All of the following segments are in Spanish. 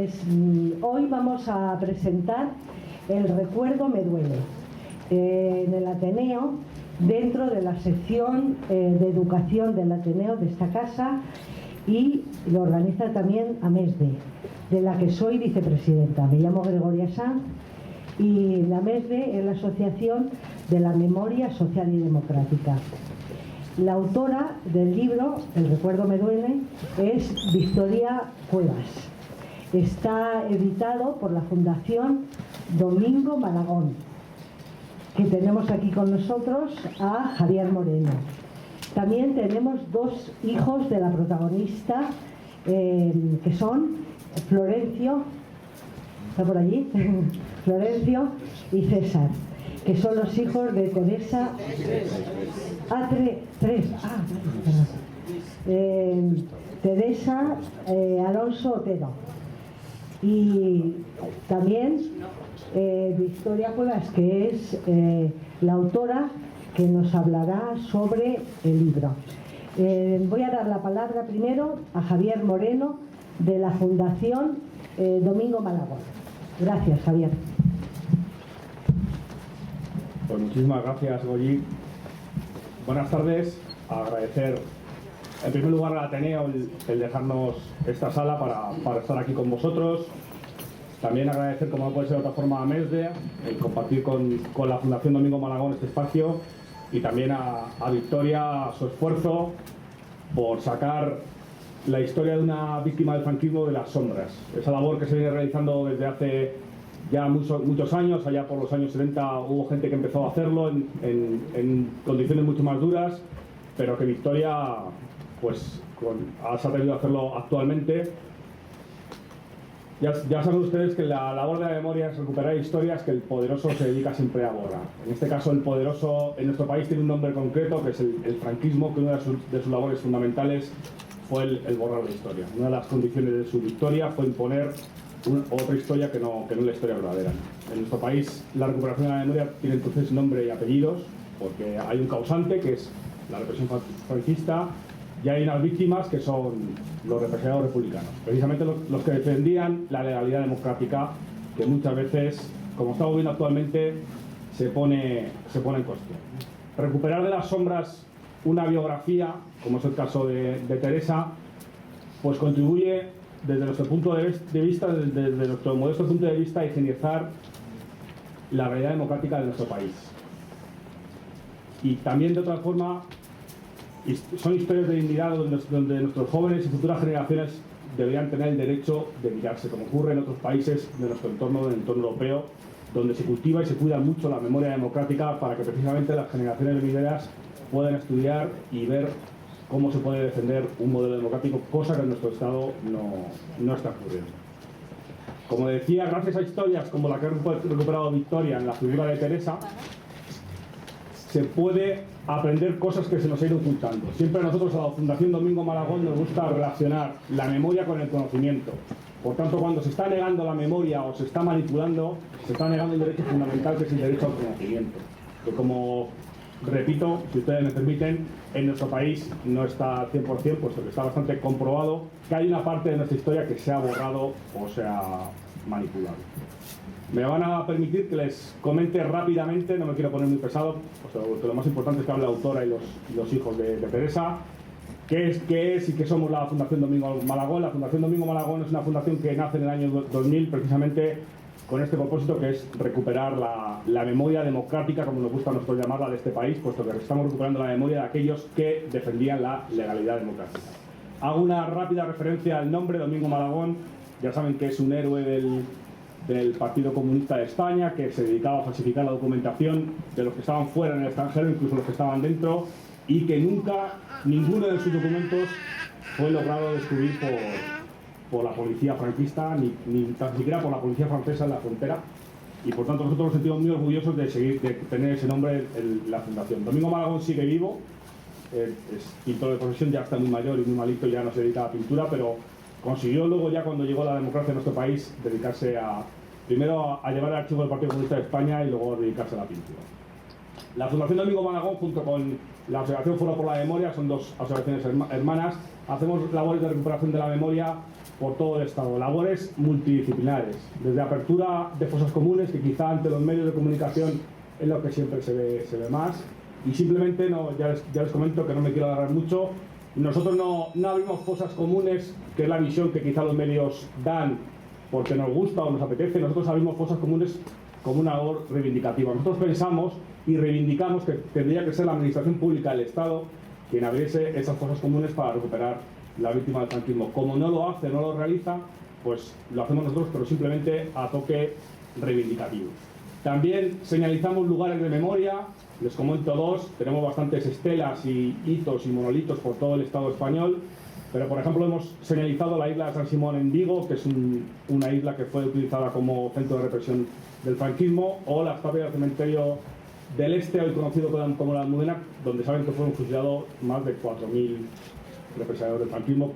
Pues hoy vamos a presentar El recuerdo me duele en el Ateneo, dentro de la sección de educación del Ateneo de esta casa, y lo organiza también AMESDE, de la que soy vicepresidenta. Me llamo Gregoria Sanz y la AMESDE es la Asociación de la Memoria Social y Democrática. La autora del libro El recuerdo me duele es Victoria Cuevas. Está editado por la Fundación Domingo Malagón, que tenemos aquí con nosotros a Javier Moreno. También tenemos dos hijos de la protagonista, que son Florencio, ¿está por allí? Florencio y César, que son los hijos de Teresa. Teresa Alonso Otero. Y también Victoria Cuevas, que es la autora que nos hablará sobre el libro. Voy a dar la palabra primero a Javier Moreno, de la Fundación Domingo Malagón. Gracias, Javier. Pues muchísimas gracias, Goyi. Buenas tardes. Agradecer en primer lugar al Ateneo el dejarnos esta sala para estar aquí con vosotros. También agradecer, como no puede ser de otra forma, a MESDE, el compartir con la Fundación Domingo Malagón este espacio, y también a Victoria su esfuerzo por sacar la historia de una víctima del franquismo de las sombras. Esa labor que se viene realizando desde hace ya muchos años. Allá por los años 70 hubo gente que empezó a hacerlo en condiciones mucho más duras, pero que Victoria pues se ha atrevido a hacerlo actualmente. Ya saben ustedes que la labor de la memoria es recuperar historias que el poderoso se dedica siempre a borrar. En este caso, el poderoso en nuestro país tiene un nombre concreto, que es el franquismo, que una de sus labores fundamentales fue el borrar la historia. Una de las condiciones de su victoria fue imponer otra historia que no la historia verdadera. En nuestro país, la recuperación de la memoria tiene entonces nombre y apellidos, porque hay un causante, que es la represión franquista, y hay unas víctimas, que son los represaliados republicanos, precisamente los que defendían la legalidad democrática, que muchas veces, como estamos viendo actualmente, se pone en cuestión. Recuperar de las sombras una biografía, como es el caso de Teresa, pues contribuye desde nuestro punto de vista, desde nuestro modesto punto de vista, a higienizar la realidad democrática de nuestro país. Y también, de otra forma, son historias de dignidad donde nuestros jóvenes y futuras generaciones deberían tener el derecho de mirarse, como ocurre en otros países de nuestro entorno, del entorno europeo, donde se cultiva y se cuida mucho la memoria democrática, para que precisamente las generaciones venideras puedan estudiar y ver cómo se puede defender un modelo democrático, cosa que en nuestro Estado no está ocurriendo. Como decía, gracias a historias como la que ha recuperado Victoria en la figura de Teresa, se puede aprender cosas que se nos han ido ocultando. Siempre a nosotros, a la Fundación Domingo Malagón, nos gusta relacionar la memoria con el conocimiento. Por tanto, cuando se está negando la memoria o se está manipulando, se está negando un derecho fundamental, que es el derecho al conocimiento. Que, como repito, si ustedes me permiten, en nuestro país no está al 100%, puesto que está bastante comprobado que hay una parte de nuestra historia que se ha borrado o se ha manipulado. Me van a permitir que les comente rápidamente, no me quiero poner muy pesado, porque lo más importante es que hable la autora y los hijos de Teresa. ¿Qué es y qué somos la Fundación Domingo Malagón? La Fundación Domingo Malagón es una fundación que nace en el año 2000, precisamente con este propósito, que es recuperar la memoria democrática, como nos gusta a nosotros llamarla, de este país, puesto que estamos recuperando la memoria de aquellos que defendían la legalidad democrática. Hago una rápida referencia al nombre, Domingo Malagón. Ya saben que es un héroe del Partido Comunista de España, que se dedicaba a falsificar la documentación de los que estaban fuera, en el extranjero, incluso los que estaban dentro, y que nunca ninguno de sus documentos fue logrado descubrir por la policía franquista, ni tan siquiera por la policía francesa en la frontera, y por tanto nosotros nos sentimos muy orgullosos de tener ese nombre en la fundación. Domingo Malagón sigue vivo, es pintor de profesión, ya está muy mayor y muy malito, ya no se dedica a la pintura, pero consiguió luego, ya cuando llegó la democracia en nuestro país, dedicarse primero a llevar el archivo del Partido Comunista de España y luego dedicarse a la pintura. La Fundación Domingo Malagón, junto con la Asociación Foro por la Memoria, son dos asociaciones hermanas, hacemos labores de recuperación de la memoria por todo el Estado, labores multidisciplinares, desde apertura de fosas comunes, que quizá ante los medios de comunicación es lo que siempre se ve más, y simplemente, ya les comento que no me quiero agarrar mucho, nosotros no abrimos fosas comunes, que es la visión que quizá los medios dan porque nos gusta o nos apetece. Nosotros abrimos fosas comunes como una labor reivindicativa. Nosotros pensamos y reivindicamos que tendría que ser la administración pública del Estado quien abriese esas fosas comunes para recuperar la víctima del franquismo. Como no lo hace, no lo realiza, pues lo hacemos nosotros, pero simplemente a toque reivindicativo. También señalizamos lugares de memoria, les comento dos, tenemos bastantes estelas y hitos y monolitos por todo el Estado español, pero por ejemplo hemos señalizado la isla de San Simón en Vigo, que es una isla que fue utilizada como centro de represión del franquismo, o la estatua del cementerio del Este, hoy conocido como la Almudena, donde saben que fueron fusilados más de 4.000 represaliados del franquismo,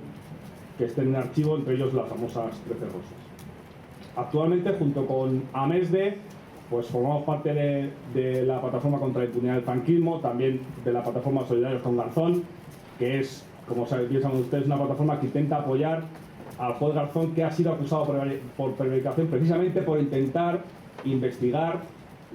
que estén en archivo, entre ellos las famosas 13 Rosas. Actualmente, junto con AMESDE, pues formamos parte de la plataforma contra la impunidad del franquismo, también de la plataforma Solidarios con Garzón, que es, como bien saben ustedes, una plataforma que intenta apoyar al juez Garzón, que ha sido acusado por prevaricación precisamente por intentar investigar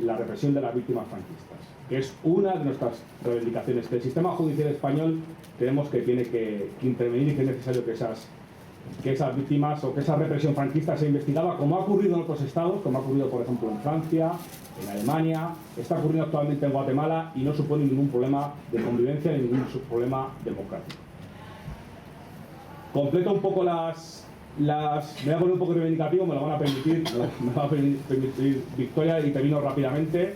la represión de las víctimas franquistas, que es una de nuestras reivindicaciones, que el sistema judicial español creemos que tiene que intervenir y que es necesario que esas víctimas o que esa represión franquista sea investigada, como ha ocurrido en otros estados, como ha ocurrido por ejemplo en Francia, en Alemania, está ocurriendo actualmente en Guatemala y no supone ningún problema de convivencia ni ningún problema democrático. Completo un poco me voy a poner un poco reivindicativo, me lo van a permitir, me va a permitir Victoria, y termino rápidamente.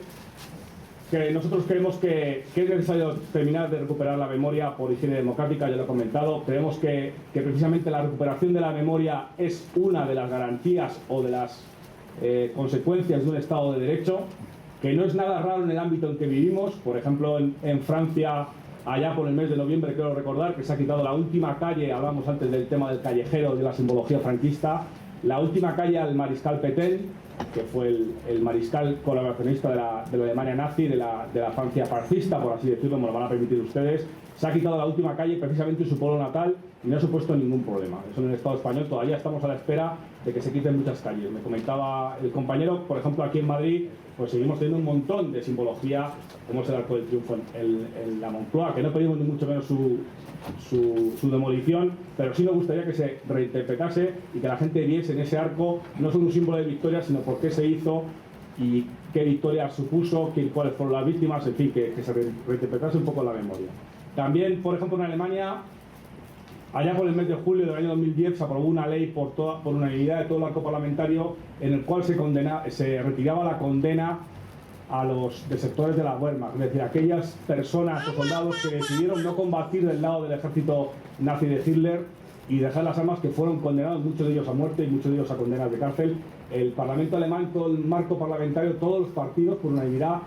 Que nosotros creemos que es necesario terminar de recuperar la memoria por higiene democrática, ya lo he comentado. Creemos que precisamente la recuperación de la memoria es una de las garantías o de las consecuencias de un Estado de Derecho, que no es nada raro en el ámbito en que vivimos. Por ejemplo, en Francia, allá por el mes de noviembre, quiero recordar que se ha quitado la última calle, hablamos antes del tema del callejero, de la simbología franquista, la última calle al mariscal Pétain, que fue el mariscal colaboracionista de la Alemania nazi, de la Francia fascista, por así decirlo, me lo van a permitir ustedes. Se ha quitado la última calle precisamente en su pueblo natal y no ha supuesto ningún problema. Eso en el Estado español todavía estamos a la espera de que se quiten muchas calles. Me comentaba el compañero, por ejemplo, aquí en Madrid, pues seguimos teniendo un montón de simbología, como es el Arco del Triunfo en la Moncloa, que no pedimos ni mucho menos su demolición, pero sí nos gustaría que se reinterpretase y que la gente viese en ese arco no solo un símbolo de victoria, sino por qué se hizo y qué victoria supuso, cuáles fueron las víctimas, en fin, que se reinterpretase un poco la memoria. También, por ejemplo, en Alemania, allá por el mes de julio del año 2010 se aprobó una ley por unanimidad de todo el arco parlamentario en el cual se retiraba la condena a los desertores de la Wehrmacht, es decir, aquellas personas o soldados que decidieron no combatir del lado del ejército nazi de Hitler y dejar las armas, que fueron condenados, muchos de ellos a muerte y muchos de ellos a condenas de cárcel. El Parlamento alemán, todo el marco parlamentario, todos los partidos por unanimidad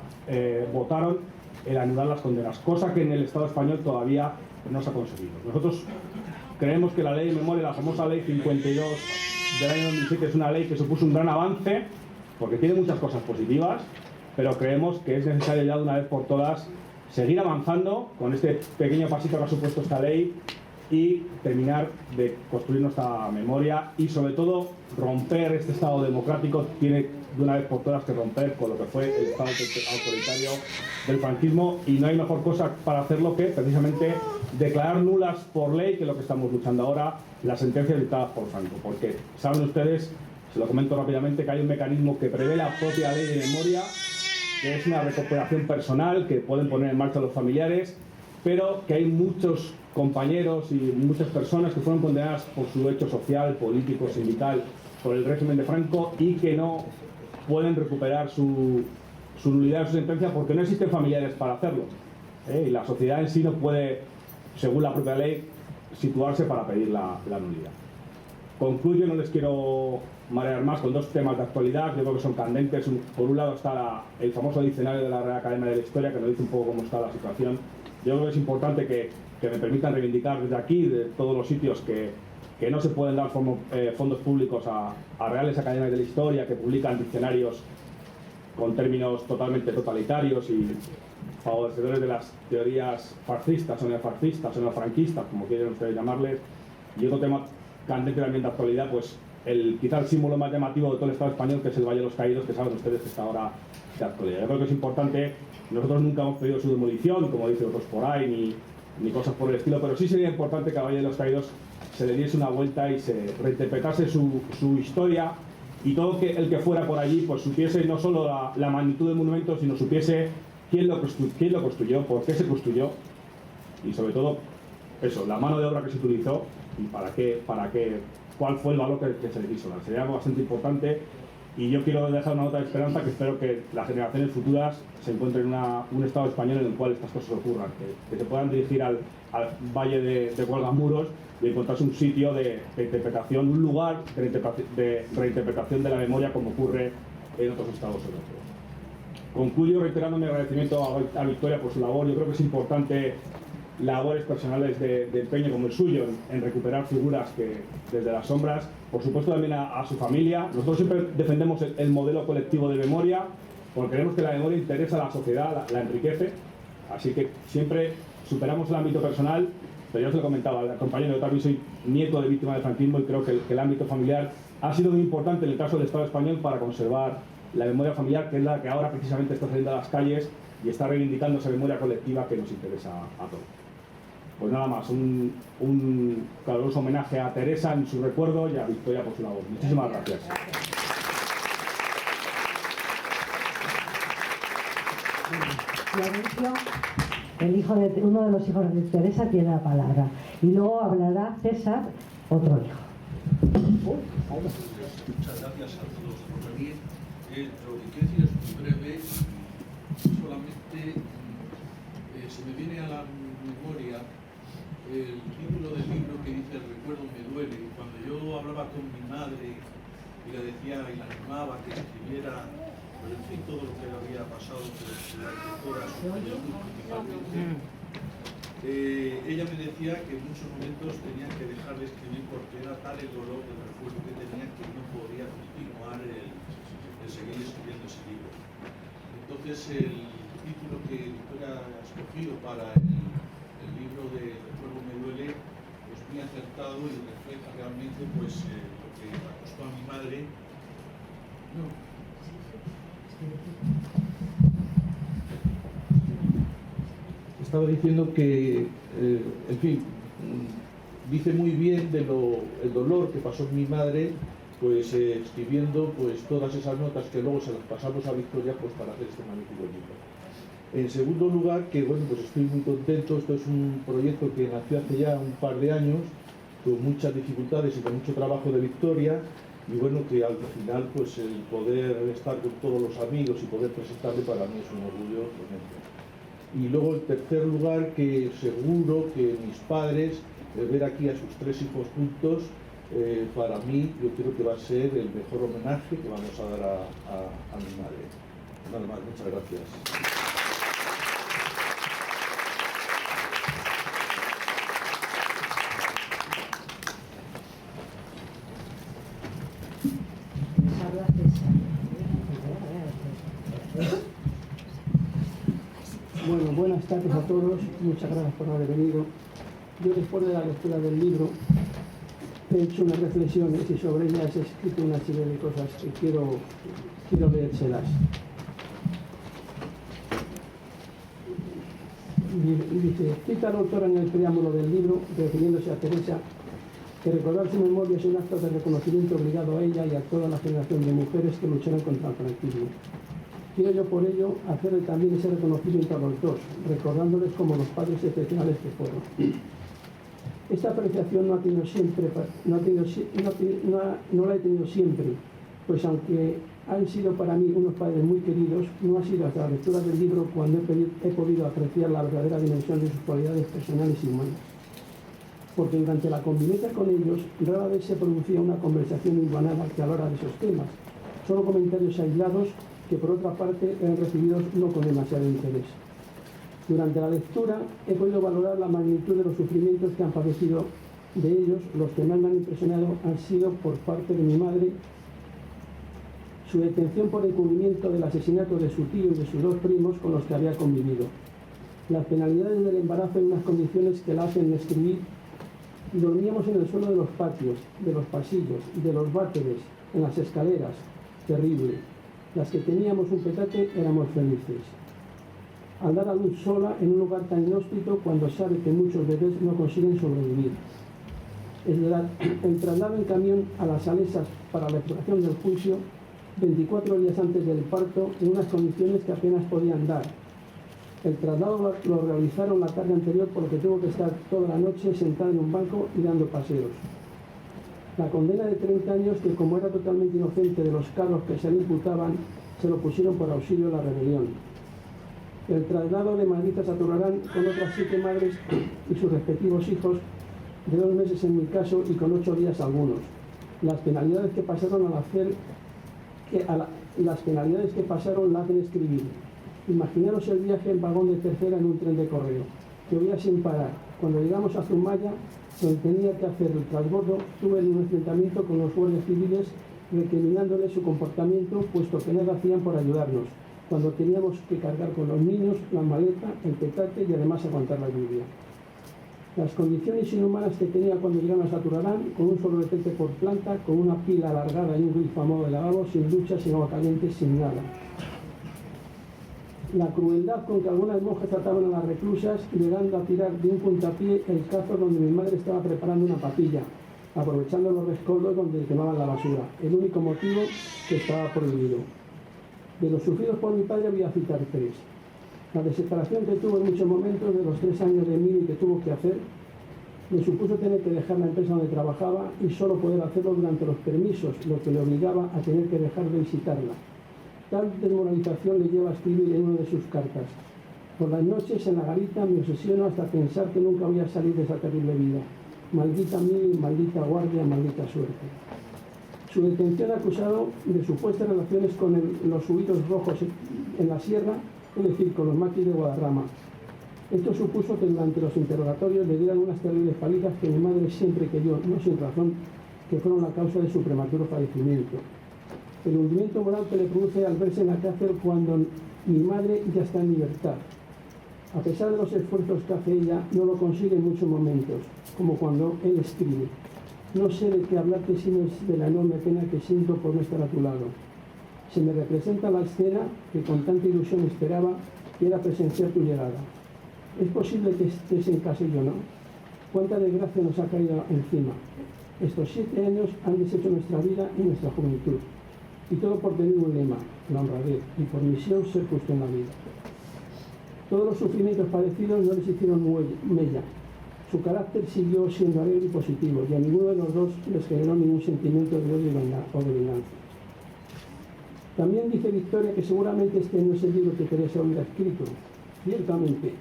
votaron el anular las condenas, cosa que en el Estado español todavía no se ha conseguido. Nosotros creemos que la ley de memoria, la famosa ley 52 del año 2007, es una ley que supuso un gran avance, porque tiene muchas cosas positivas, pero creemos que es necesario ya de una vez por todas seguir avanzando con este pequeño pasito que ha supuesto esta ley y terminar de construir nuestra memoria y sobre todo romper este Estado democrático. Tiene de una vez por todas que romper con lo que fue el Estado autoritario del franquismo, y no hay mejor cosa para hacerlo que precisamente declarar nulas por ley, que es lo que estamos luchando ahora, las sentencias dictadas por Franco, porque saben ustedes, se lo comento rápidamente, que hay un mecanismo que prevé la propia ley de memoria, que es una recuperación personal que pueden poner en marcha los familiares, pero que hay muchos compañeros y muchas personas que fueron condenadas por su hecho social, político, sindical, por el régimen de Franco, y que no pueden recuperar su nulidad de su sentencia porque no existen familiares para hacerlo. Y la sociedad en sí no puede, según la propia ley, situarse para pedir la nulidad. Concluyo, no les quiero marear más con dos temas de actualidad, yo creo que son candentes. Por un lado está el famoso diccionario de la Real Academia de la Historia, que nos dice un poco cómo está la situación. Yo creo que es importante que me permitan reivindicar desde aquí, de todos los sitios, que no se pueden dar fondos públicos a reales academias de la historia que publican diccionarios con términos totalmente totalitarios y favorecedores de las teorías fascistas o neofascistas o neofranquistas, como quieren ustedes llamarles. Y otro tema candente también de actualidad, pues quizá el símbolo más llamativo de todo el Estado español, que es el Valle de los Caídos, que saben ustedes que está ahora de actualidad. Yo creo que es importante, nosotros nunca hemos pedido su demolición, como dicen otros por ahí, ni cosas por el estilo, pero sí sería importante que al Valle de los Caídos se le diese una vuelta y se reinterpretase su historia, y todo el que fuera por allí pues supiese no solo la magnitud del monumento, sino supiese quién lo construyó, por qué se construyó, y sobre todo eso, la mano de obra que se utilizó y cuál fue el valor que se le quiso dar. Sería algo bastante importante, y yo quiero dejar una nota de esperanza, que espero que las generaciones futuras se encuentren en un Estado español en el cual estas cosas ocurran, que se puedan dirigir al Valle de Cuelgamuros y encontrarse un sitio de interpretación, un lugar de reinterpretación de la memoria, como ocurre en otros estados europeos. Concluyo reiterando mi agradecimiento a Victoria por su labor. Yo creo que es importante labores personales de empeño como el suyo en recuperar figuras que desde las sombras, por supuesto también a su familia. Nosotros siempre defendemos el modelo colectivo de memoria, porque creemos que la memoria interesa a la sociedad, la enriquece, así que siempre superamos el ámbito personal, pero yo os lo comentaba al compañero, yo también soy nieto de víctima del franquismo, y creo que el ámbito familiar ha sido muy importante en el caso del Estado español para conservar la memoria familiar, que es la que ahora precisamente está saliendo a las calles y está reivindicando esa memoria colectiva que nos interesa a todos. Pues nada más, un caluroso homenaje a Teresa en su recuerdo y a Victoria por su labor. Muchísimas gracias. Florencio, uno de los hijos de Teresa, tiene la palabra. Y luego hablará César, otro hijo. Muchas gracias a todos por venir. Lo que quiero decir es muy breve. Solamente se me viene a la memoria el título del libro que dice "El recuerdo me duele". Cuando yo hablaba con mi madre y le decía y la animaba que escribiera, pues en fin, todo lo que le había pasado por la escritora, su juventud principalmente, ella me decía que en muchos momentos tenía que dejar de escribir porque era tal el dolor del recuerdo que tenía que no podía continuar el seguir escribiendo ese libro. Entonces el título que Victoria ha escogido para el libro de Recuerdo me duele, pues muy acertado y refleja realmente pues lo que le costó a mi madre. No. Estaba diciendo que, en fin, dice muy bien el dolor que pasó mi madre, pues escribiendo pues todas esas notas que luego se las pasamos a Victoria pues para hacer este magnífico libro. En segundo lugar, que bueno, pues estoy muy contento. Esto es un proyecto que nació hace ya un par de años, con muchas dificultades y con mucho trabajo de Victoria, y bueno, que al final pues el poder estar con todos los amigos y poder presentarle para mí es un orgullo tremendo. Y luego en tercer lugar, que seguro que mis padres, ver aquí a sus tres hijos juntos, para mí yo creo que va a ser el mejor homenaje que vamos a dar a mi madre. Nada más, muchas gracias. Bueno, buenas tardes a todos, muchas gracias por haber venido. Yo, después de la lectura del libro, he hecho unas reflexiones y sobre ellas he escrito una serie de cosas que quiero leérselas. Dice, cita la autora en el preámbulo del libro, refiriéndose a Teresa, que recordar su memoria es un acto de reconocimiento obligado a ella y a toda la generación de mujeres que lucharon contra el franquismo. Quiero yo por ello hacerle también ese reconocimiento a los dos, recordándoles como los padres excepcionales que fueron. Esta apreciación no la he tenido siempre, pues aunque han sido para mí unos padres muy queridos, no ha sido hasta la lectura del libro cuando he podido apreciar la verdadera dimensión de sus cualidades personales y humanas. Porque durante la convivencia con ellos rara vez se producía una conversación igualada que hablara de esos temas, solo comentarios aislados que por otra parte eran recibidos no con demasiado interés. Durante la lectura he podido valorar la magnitud de los sufrimientos que han padecido. De ellos, los que más me han impresionado han sido por parte de mi madre, su detención por encubrimiento del asesinato de su tío y de sus dos primos con los que había convivido, las penalidades del embarazo en unas condiciones que la hacen escribir Dormíamos en el suelo de los patios, de los pasillos, de los váteres, en las escaleras. Terrible. Las que teníamos un petate éramos felices. Al dar a luz sola en un lugar tan inhóspito cuando sabe que muchos bebés no consiguen sobrevivir. El traslado en camión a las Salesas para la exploración del juicio, 24 días antes del parto, en unas condiciones que apenas podían dar. El traslado lo realizaron la tarde anterior, por lo que tuvo que estar toda la noche sentada en un banco y dando paseos. La condena de 30 años, que como era totalmente inocente de los cargos que se le imputaban, se lo pusieron por auxilio a la rebelión. El traslado de Madrid a Saturarán con otras 7 madres y sus respectivos hijos, de 2 meses en mi caso y con 8 días algunos. Las penalidades que pasaron la hacen escribir. Imaginaros el viaje en vagón de tercera en un tren de correo, que oía sin parar. Cuando llegamos a Zumaya, donde tenía que hacer el transbordo, tuve un enfrentamiento con los guardias civiles recriminándoles su comportamiento, puesto que nada hacían por ayudarnos, cuando teníamos que cargar con los niños, la maleta, el petate y además aguantar la lluvia. Las condiciones inhumanas que tenía cuando llegamos a Saturarán, con un solo retete por planta, con una pila alargada y un grifo a modo de lavabo, sin ducha, sin agua caliente, sin nada. La crueldad con que algunas monjas trataban a las reclusas, llegando a tirar de un puntapié el cazo donde mi madre estaba preparando una papilla, aprovechando los rescoldos donde quemaban la basura, el único motivo que estaba prohibido. De los sufridos por mi padre voy a citar 3. La desesperación que tuvo en muchos momentos de los 3 años de mili que tuvo que hacer, le supuso tener que dejar la empresa donde trabajaba y solo poder hacerlo durante los permisos, lo que le obligaba a tener que dejar de visitarla. Tal desmoralización le lleva a escribir en una de sus cartas: por las noches en la garita me obsesiono hasta pensar que nunca voy a salir de esa terrible vida. Maldita mili, maldita guardia, maldita suerte. Su detención acusado de supuestas relaciones con los huidos rojos en la sierra, es decir, con los maquis de Guadarrama. Esto supuso que durante los interrogatorios le dieran unas terribles palizas que mi madre siempre creyó, no sin razón, que fueron la causa de su prematuro fallecimiento. El hundimiento moral que le produce al verse en la cárcel cuando mi madre ya está en libertad. A pesar de los esfuerzos que hace ella, no lo consigue en muchos momentos, como cuando él escribe: no sé de qué hablarte sino de la enorme pena que siento por no estar a tu lado. Se me representa la escena que con tanta ilusión esperaba, que era presenciar tu llegada. ¿Es posible que estés en casa y yo no? ¿Cuánta desgracia nos ha caído encima? Estos 7 años han deshecho nuestra vida y nuestra juventud. Y todo por tener un lema, la honradez, y por misión ser justo en la vida. Todos los sufrimientos padecidos no les hicieron mella. Su carácter siguió siendo alegre y positivo, y a ninguno de los dos les generó ningún sentimiento de odio o de venganza. También dice Victoria que seguramente este no es el libro que Teresa hubiera escrito. Ciertamente,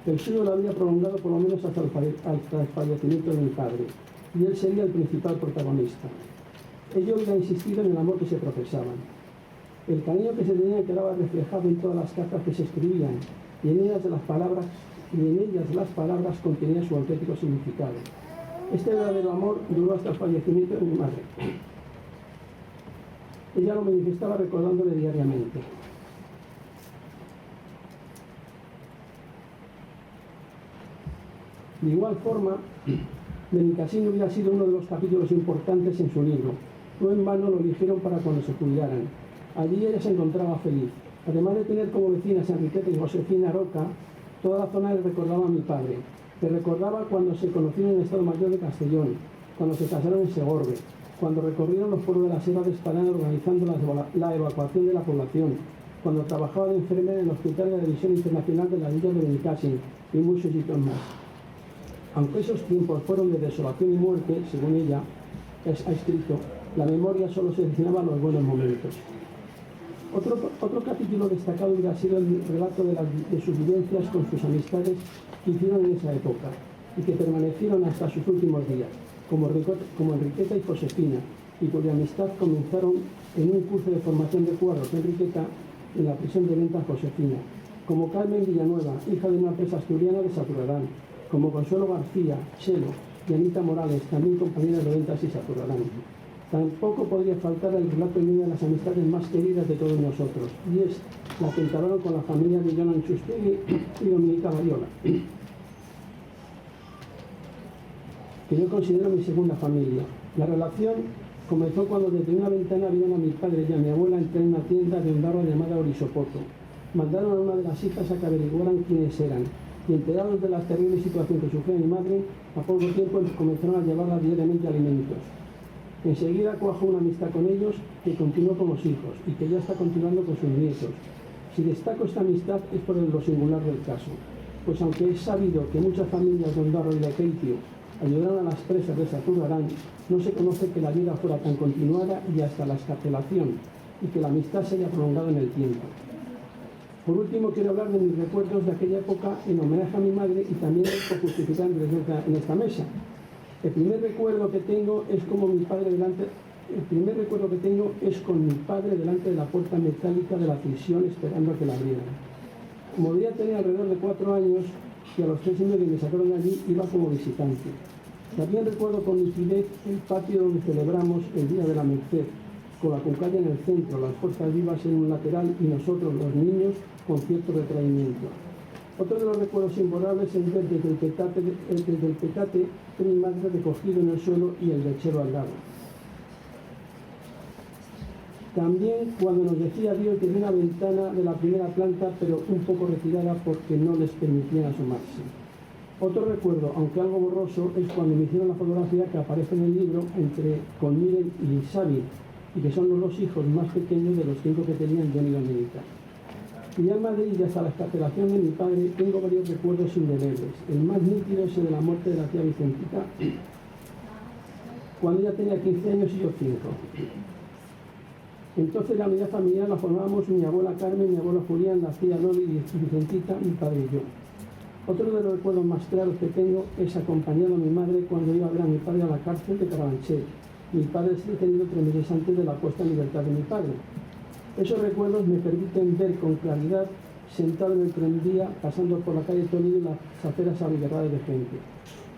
el suyo lo había prolongado por lo menos hasta el fallecimiento de mi padre, y él sería el principal protagonista. Ella hubiera insistido en el amor que se profesaban. El cariño que se tenía quedaba reflejado en todas las cartas que se escribían, y en ellas las palabras contenían su auténtico significado. Este verdadero amor duró hasta el fallecimiento de mi madre. Ella lo manifestaba recordándole diariamente. De igual forma, Benicassin hubiera sido uno de los capítulos importantes en su libro. No en vano lo eligieron para cuando se jubilaran. Allí ella se encontraba feliz. Además de tener como vecinas a Enriqueta y Josefina Roca, toda la zona le recordaba a mi padre. Le recordaba cuando se conocieron en el Estado Mayor de Castellón, cuando se casaron en Segorbe, cuando recorrieron los pueblos de la Sierra de Espadán organizando la evacuación de la población, cuando trabajaba de enfermera en el Hospital de la División Internacional de la Villa de Benicassin y muchos hitos más. Aunque esos tiempos fueron de desolación y muerte, según ella ha escrito, la memoria solo seleccionaba los buenos momentos. Otro capítulo destacado hubiera sido el relato de sus vivencias con sus amistades que hicieron en esa época y que permanecieron hasta sus últimos días, como Enriqueta y Josefina, y cuya amistad comenzaron en un curso de formación de cuadros de Enriqueta en la prisión de ventas Josefina, como Carmen Villanueva, hija de una empresa asturiana de Saturarán, como Consuelo García, Chelo y Anita Morales, también compañeras de ventas y Saturarán. Tampoco podría faltar el relato de una de las amistades más queridas de todos nosotros, y es la que entablaron con la familia de Jonan Chustegui y Dominica Bayola. que yo considero mi segunda familia. La relación comenzó cuando desde una ventana vieron a mi padre y a mi abuela entrar en una tienda de Ondarroa llamada Orisopoto. Mandaron a una de las hijas a que averiguaran quiénes eran, y enterados de la terrible situación que sufría mi madre, a poco tiempo comenzaron a llevarla diariamente alimentos. Enseguida cuajó una amistad con ellos que continuó con los hijos y que ya está continuando con sus nietos. Si destaco esta amistad es por lo singular del caso, pues aunque es sabido que muchas familias de Ondarroa y de Keitio ayudaron a las presas de Saturarán, no se conoce que la ayuda fuera tan continuada y hasta la excarcelación, y que la amistad se haya prolongado en el tiempo. Por último, quiero hablar de mis recuerdos de aquella época en homenaje a mi madre y también por justificar en esta mesa. El primer recuerdo que tengo es con mi padre delante de la puerta metálica de la prisión esperando a que la abrieran. Como debía tener alrededor de 4 años y a los 3 y medio me sacaron de allí, iba como visitante. También recuerdo con nitidez el patio donde celebramos el Día de la Merced, con la Concalla en el centro, las fuerzas vivas en un lateral y nosotros, los niños, con cierto retraimiento. Otro de los recuerdos imborrables es ver desde el petate de mi madre recogido en el suelo y el lechero al lado. También cuando nos decía adiós desde una ventana de la primera planta, pero un poco retirada porque no les permitían asomarse. Otro recuerdo, aunque algo borroso, es cuando me hicieron la fotografía que aparece en el libro con Miren y Xavi, y que son los 2 hijos más pequeños de los 5 que tenían Johnny y Domenica. Y ya en Madrid, y hasta la excarcelación de mi padre, tengo varios recuerdos indelebles. El más nítido es el de la muerte de la tía Vicentita, cuando ella tenía 15 años y yo 5. Entonces la unidad familiar la formábamos mi abuela Carmen, mi abuelo Julián, la tía Loli y Vicentita, mi padre y yo. Otro de los recuerdos más claros que tengo es acompañado a mi madre cuando iba a ver a mi padre a la cárcel de Carabanchel. Mi padre se detenido 3 meses antes de la puesta en libertad de mi padre. Esos recuerdos me permiten ver con claridad, sentado en el tranvía, pasando por la calle Toledo y las aceras abigarradas de gente.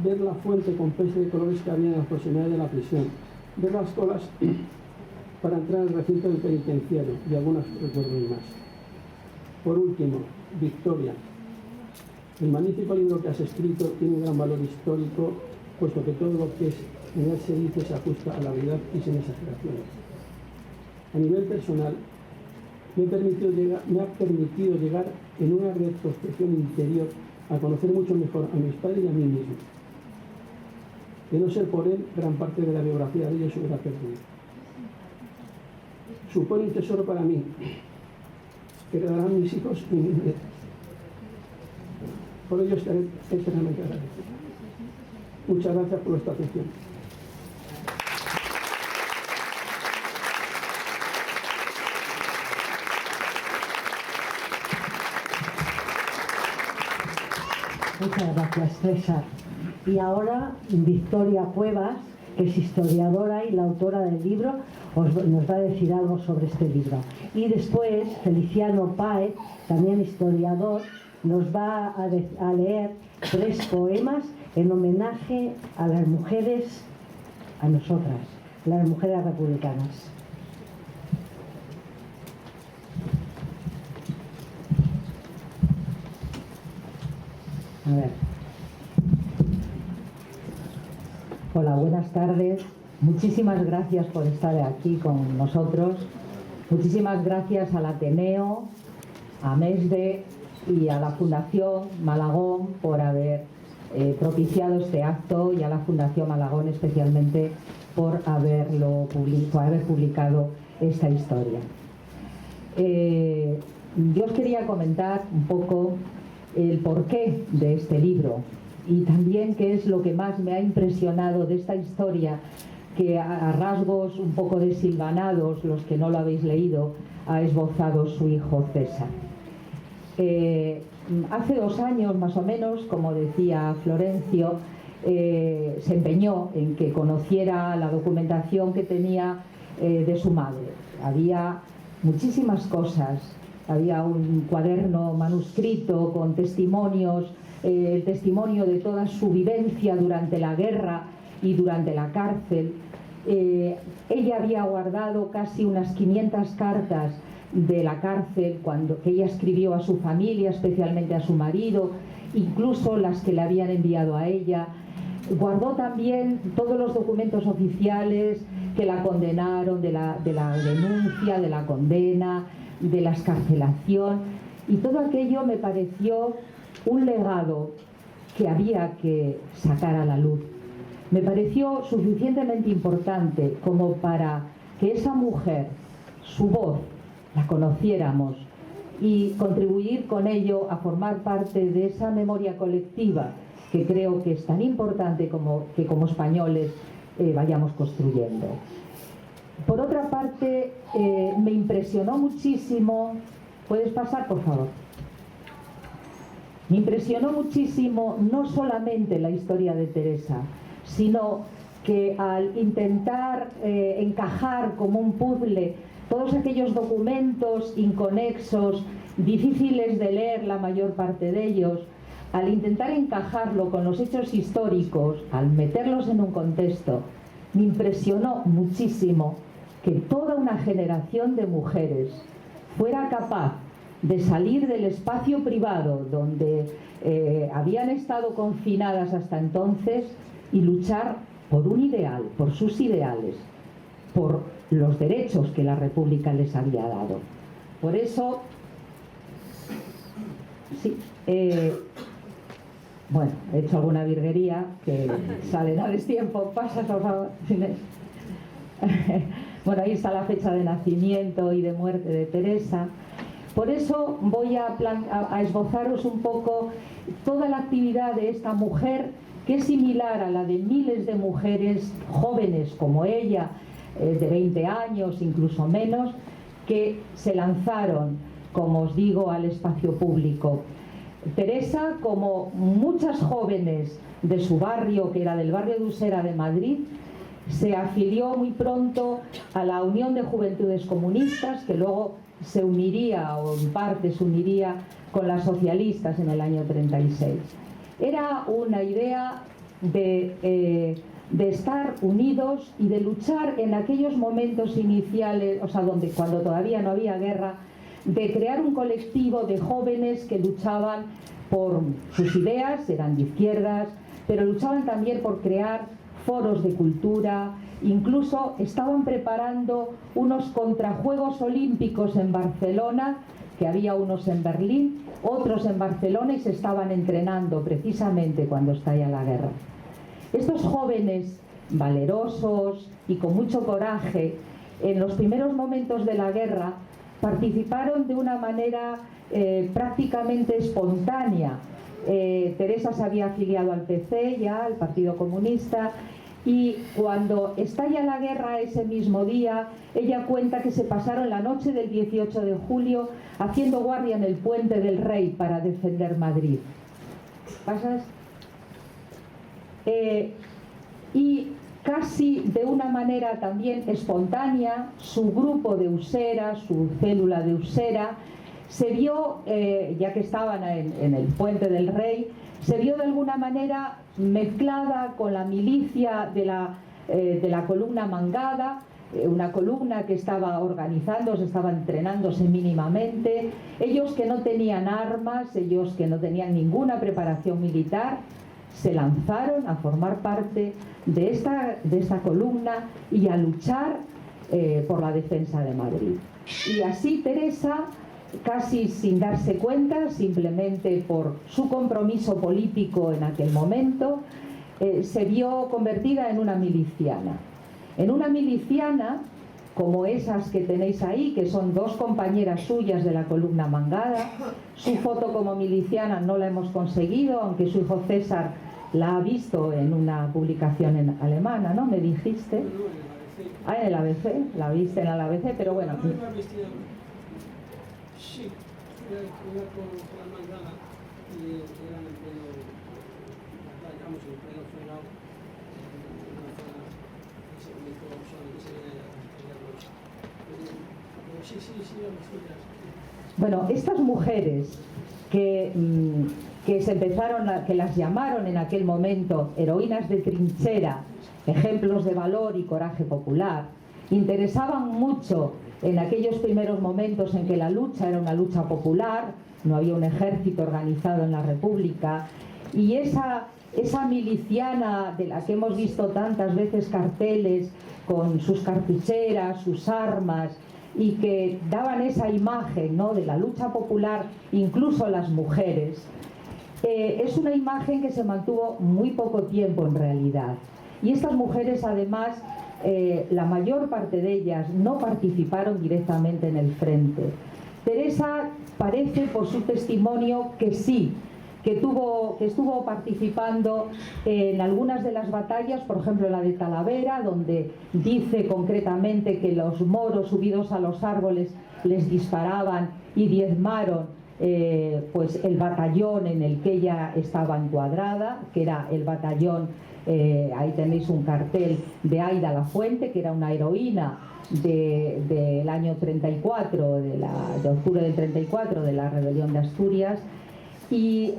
Ver la fuente con peces de colores que había en las proximidades de la prisión. Ver las colas para entrar en el recinto del penitenciario y algunos recuerdos más. Por último, Victoria. El magnífico libro que has escrito tiene un gran valor histórico, puesto que todo lo que en él se dice se ajusta a la verdad y sin exageraciones. A nivel personal, me ha permitido llegar en una retrospección interior a conocer mucho mejor a mis padres y a mí mismo. De no ser por él, gran parte de la biografía de ellos se hubiera perdido. Supone un tesoro para mí, que heredarán mis hijos y mis nietos. Por ello estaré eternamente agradecido. Muchas gracias por vuestra atención. Muchas gracias, César. Y ahora Victoria Cuevas, que es historiadora y la autora del libro, nos va a decir algo sobre este libro. Y después Feliciano Páez, también historiador, nos va a leer 3 poemas en homenaje a las mujeres, a nosotras, las mujeres republicanas. A ver. Hola, buenas tardes. Muchísimas gracias por estar aquí con nosotros. Muchísimas gracias al Ateneo, a MESDE y a la Fundación Malagón por haber propiciado este acto, y a la Fundación Malagón especialmente por haber publicado esta historia. Yo os quería comentar un poco el porqué de este libro y también qué es lo que más me ha impresionado de esta historia, que a rasgos un poco desilvanados, los que no lo habéis leído, ha esbozado su hijo César. Hace 2 años más o menos, como decía Florencio, se empeñó en que conociera la documentación que tenía de su madre. Había muchísimas cosas. Había un cuaderno manuscrito con testimonios, el testimonio de toda su vivencia durante la guerra y durante la cárcel. Ella había guardado casi unas 500 cartas de la cárcel que ella escribió a su familia, especialmente a su marido, incluso las que le habían enviado a ella. guardó también todos los documentos oficiales que la condenaron, de la denuncia, de la condena, de la excarcelación, y todo aquello me pareció un legado que había que sacar a la luz. Me pareció suficientemente importante como para que esa mujer, su voz, la conociéramos y contribuir con ello a formar parte de esa memoria colectiva que creo que es tan importante que como españoles vayamos construyendo. Por otra parte, me impresionó muchísimo. ¿Puedes pasar, por favor? Me impresionó muchísimo no solamente la historia de Teresa, sino que al intentar encajar como un puzzle todos aquellos documentos inconexos, difíciles de leer la mayor parte de ellos, al intentar encajarlo con los hechos históricos, al meterlos en un contexto, me impresionó muchísimo que toda una generación de mujeres fuera capaz de salir del espacio privado donde habían estado confinadas hasta entonces y luchar por un ideal, por sus ideales, por los derechos que la República les había dado. Por eso, sí, bueno, he hecho alguna virguería que sale a destiempo, pasa, por favor. Bueno, ahí está la fecha de nacimiento y de muerte de Teresa. Por eso voy a esbozaros un poco toda la actividad de esta mujer, que es similar a la de miles de mujeres jóvenes como ella, de 20 años, incluso menos, que se lanzaron, como os digo, al espacio público. Teresa, como muchas jóvenes de su barrio, que era del barrio de Usera de Madrid, se afilió muy pronto a la Unión de Juventudes Comunistas, que luego se uniría, o en parte se uniría, con las socialistas en el año 36. Era una idea de estar unidos y de luchar en aquellos momentos iniciales, o sea, cuando todavía no había guerra, de crear un colectivo de jóvenes que luchaban por sus ideas, eran de izquierdas, pero luchaban también por crear foros de cultura, incluso estaban preparando unos contrajuegos olímpicos en Barcelona, que había unos en Berlín, otros en Barcelona, y se estaban entrenando precisamente cuando estalla la guerra. Estos jóvenes valerosos y con mucho coraje, en los primeros momentos de la guerra, participaron de una manera prácticamente espontánea. Teresa se había afiliado al PC ya, al Partido Comunista, y cuando estalla la guerra ese mismo día, ella cuenta que se pasaron la noche del 18 de julio haciendo guardia en el Puente del Rey para defender Madrid. ¿Pasas? Y casi de una manera también espontánea, su grupo de Usera, su célula de Usera, se vio, ya que estaban en el Puente del Rey, se vio de alguna manera mezclada con la milicia de la columna Mangada, una columna que estaba organizándose, estaba entrenándose mínimamente, ellos que no tenían armas, ellos que no tenían ninguna preparación militar, se lanzaron a formar parte de esta columna y a luchar por la defensa de Madrid. Y así Teresa, casi sin darse cuenta, simplemente por su compromiso político en aquel momento, se vio convertida en una miliciana. En una miliciana como esas que tenéis ahí, que son dos compañeras suyas de la columna Mangada. Su foto como miliciana no la hemos conseguido, aunque su hijo César la ha visto en una publicación alemana, ¿no? Me dijiste. Ah, en el ABC, la viste en el ABC, pero bueno. Sí, era con la Mangada y era en pleno, digamos, en pleno fregado, una zona que se comunicó solamente se veía la noche. Pero sí, las Bueno, estas mujeres que se empezaron, que las llamaron en aquel momento heroínas de trinchera, ejemplos de valor y coraje popular, interesaban mucho en aquellos primeros momentos en que la lucha era una lucha popular, no había un ejército organizado en la República, y esa esa miliciana de la que hemos visto tantas veces carteles con sus cartucheras, sus armas, y que daban esa imagen, ¿no?, de la lucha popular, incluso las mujeres, es una imagen que se mantuvo muy poco tiempo en realidad. Y estas mujeres, además, la mayor parte de ellas no participaron directamente en el frente. Teresa parece, por su testimonio, que sí, que estuvo participando en algunas de las batallas, por ejemplo la de Talavera, donde dice concretamente que los moros subidos a los árboles les disparaban y diezmaron pues el batallón en el que ella estaba encuadrada, que era el batallón, ahí tenéis un cartel de Aida Lafuente, que era una heroína del año 34, de octubre del 34, de la rebelión de Asturias. Y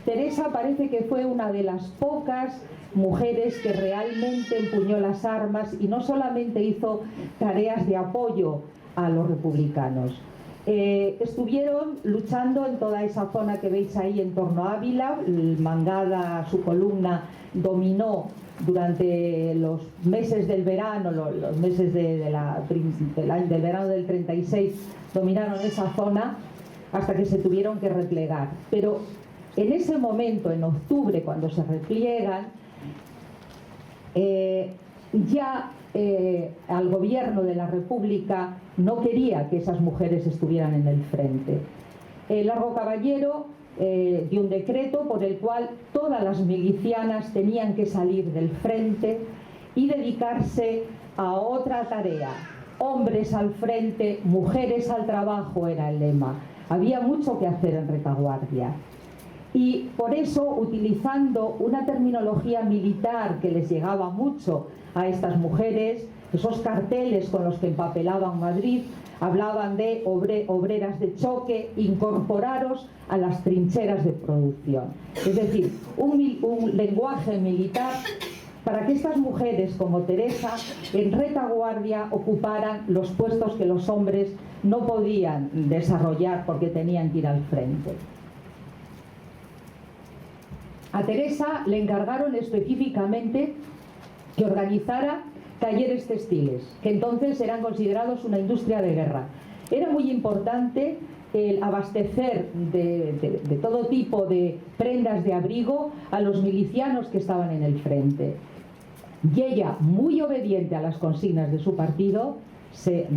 Teresa parece que fue una de las pocas mujeres que realmente empuñó las armas y no solamente hizo tareas de apoyo a los republicanos. Estuvieron luchando en toda esa zona que veis ahí en torno a Ávila. Mangada, su columna, dominó durante los meses del verano, los meses del verano del 36, dominaron esa zona hasta que se tuvieron que replegar. Pero en ese momento, en octubre, cuando se repliegan, ya al gobierno de la República no quería que esas mujeres estuvieran en el frente. Largo Caballero dio un decreto por el cual todas las milicianas tenían que salir del frente y dedicarse a otra tarea. Hombres al frente, mujeres al trabajo, era el lema. Había mucho que hacer en retaguardia. Y por eso, utilizando una terminología militar que les llegaba mucho a estas mujeres, esos carteles con los que empapelaban Madrid, hablaban de obreras de choque, incorporaros a las trincheras de producción. Es decir, un lenguaje militar para que estas mujeres como Teresa en retaguardia ocuparan los puestos que los hombres no podían desarrollar porque tenían que ir al frente. A Teresa le encargaron específicamente que organizara talleres textiles, que entonces eran considerados una industria de guerra. Era muy importante el abastecer de todo tipo de prendas de abrigo a los milicianos que estaban en el frente. Y ella, muy obediente a las consignas de su partido, se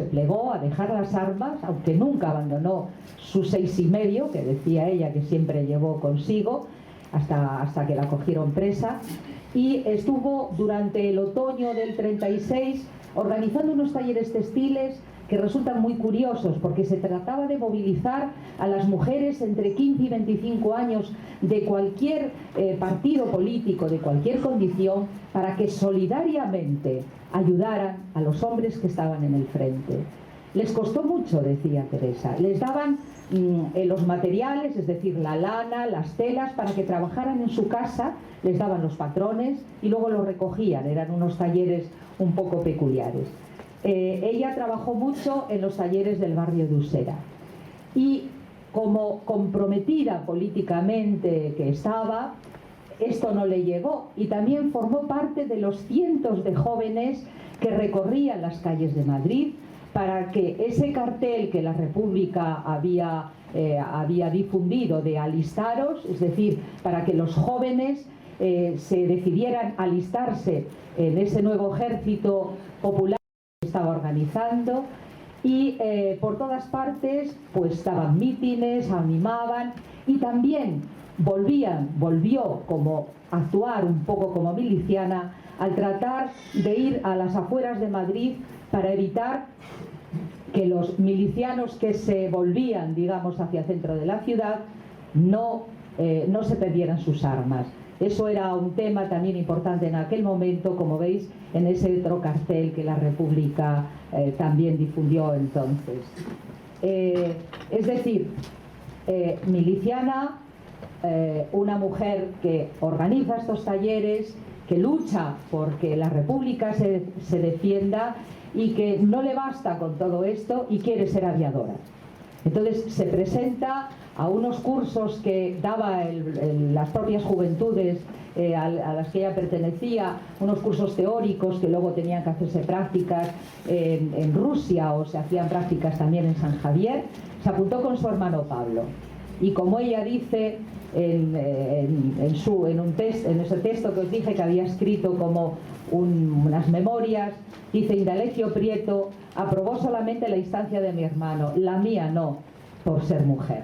plegó a dejar las armas, aunque nunca abandonó su 6,5, que decía ella que siempre llevó consigo, hasta que la cogieron presa, y estuvo durante el otoño del 36 organizando unos talleres textiles que resultan muy curiosos, porque se trataba de movilizar a las mujeres entre 15 y 25 años de cualquier partido político, de cualquier condición, para que solidariamente ayudaran a los hombres que estaban en el frente. Les costó mucho, decía Teresa, les daban los materiales, es decir, la lana, las telas, para que trabajaran en su casa, les daban los patrones y luego los recogían. Eran unos talleres un poco peculiares. Ella trabajó mucho en los talleres del barrio de Usera y, como comprometida políticamente que estaba, esto no le llegó, y también formó parte de los cientos de jóvenes que recorrían las calles de Madrid para que ese cartel que la República había difundido de alistaros, es decir, para que los jóvenes se decidieran alistarse en ese nuevo ejército popular que estaba organizando, y por todas partes pues daban mítines, animaban, y también volvió como a actuar un poco como miliciana al tratar de ir a las afueras de Madrid para evitar que los milicianos que se volvían, digamos, hacia el centro de la ciudad no se perdieran sus armas. Eso era un tema también importante en aquel momento, como veis en ese otro cartel que la República también difundió entonces. Es decir, miliciana, una mujer que organiza estos talleres, que lucha porque la República se defienda y que no le basta con todo esto y quiere ser aviadora. Entonces se presenta a unos cursos que daba las propias juventudes a las que ella pertenecía, unos cursos teóricos que luego tenían que hacerse prácticas en Rusia, o se hacían prácticas también en San Javier. Se apuntó con su hermano Pablo, y como ella dice en ese texto que os dije que había escrito como unas memorias, dice: Indalecio Prieto aprobó solamente la instancia de mi hermano, la mía no, por ser mujer.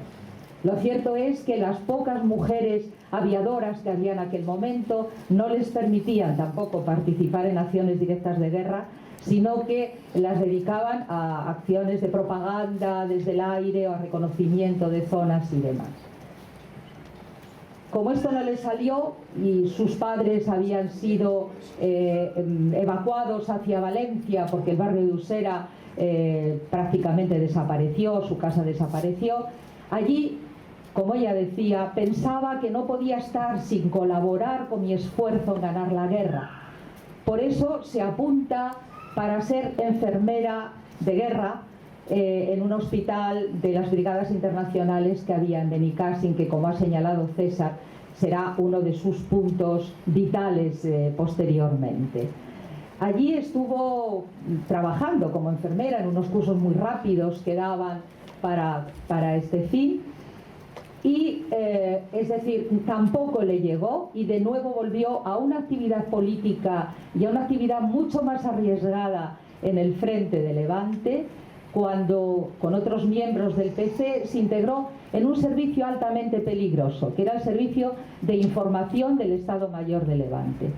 Lo cierto es que las pocas mujeres aviadoras que había en aquel momento no les permitían tampoco participar en acciones directas de guerra, sino que las dedicaban a acciones de propaganda desde el aire o a reconocimiento de zonas y demás. Como esto no les salió y sus padres habían sido evacuados hacia Valencia porque el barrio de Usera prácticamente desapareció, su casa desapareció, allí, como ella decía, pensaba que no podía estar sin colaborar con mi esfuerzo en ganar la guerra. Por eso se apunta para ser enfermera de guerra en un hospital de las Brigadas Internacionales que había en Benicàssim, que, como ha señalado César, será uno de sus puntos vitales posteriormente. Allí estuvo trabajando como enfermera en unos cursos muy rápidos que daban para este fin, y es decir, tampoco le llegó, y de nuevo volvió a una actividad política y a una actividad mucho más arriesgada en el frente de Levante, cuando con otros miembros del PC se integró en un servicio altamente peligroso, que era el servicio de información del Estado Mayor de Levante.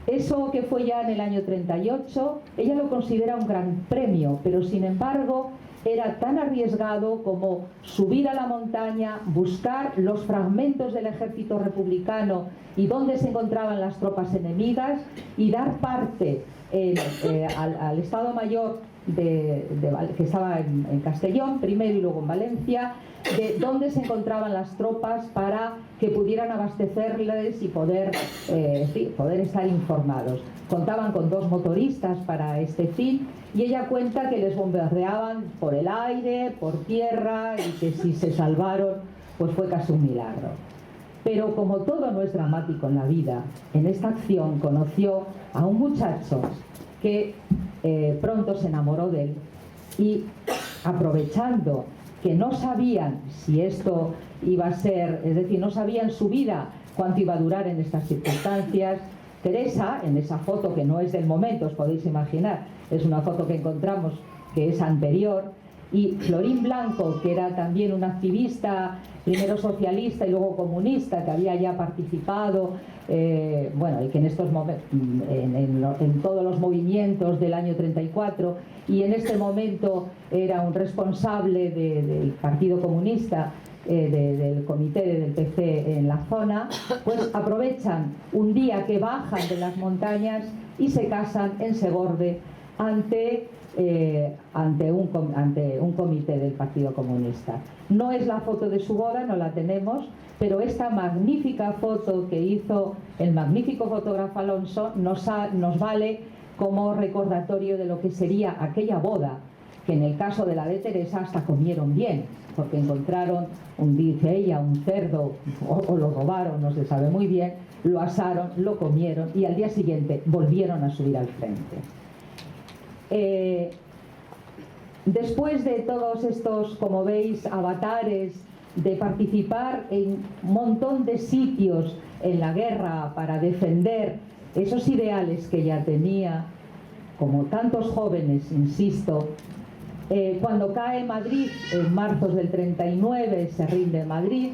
Eso, que fue ya en el año 38, ella lo considera un gran premio, pero sin embargo era tan arriesgado como subir a la montaña, buscar los fragmentos del ejército republicano y dónde se encontraban las tropas enemigas, y dar parte al Estado Mayor que estaba en Castellón primero y luego en Valencia, de dónde se encontraban las tropas para que pudieran abastecerles y poder estar informados. Contaban con 2 motoristas para este fin, y ella cuenta que les bombardeaban por el aire, por tierra, y que si se salvaron pues fue casi un milagro. Pero como todo no es dramático en la vida, en esta acción conoció a un muchacho que pronto se enamoró de él, y aprovechando que no sabían si esto iba a ser, es decir, no sabían su vida cuánto iba a durar en estas circunstancias, Teresa, en esa foto que no es del momento, os podéis imaginar, es una foto que encontramos que es anterior, y Florín Blanco, que era también un activista, primero socialista y luego comunista, que había ya participado, y que en estos momentos, en todos los movimientos del año 34, y en este momento era un responsable del Partido Comunista, del comité del PC en la zona, pues aprovechan un día que bajan de las montañas y se casan en Segorbe ante un comité del Partido Comunista. No es la foto de su boda, no la tenemos, pero esta magnífica foto que hizo el magnífico fotógrafo Alonso nos vale como recordatorio de lo que sería aquella boda, que en el caso de la de Teresa hasta comieron bien, porque encontraron, dice ella, un cerdo, o lo robaron, no se sabe muy bien, lo asaron, lo comieron, y al día siguiente volvieron a subir al frente. Después de todos estos, como veis, avatares de participar en un montón de sitios en la guerra para defender esos ideales que ella tenía, como tantos jóvenes, insisto, cuando cae Madrid en marzo del 39, se rinde Madrid,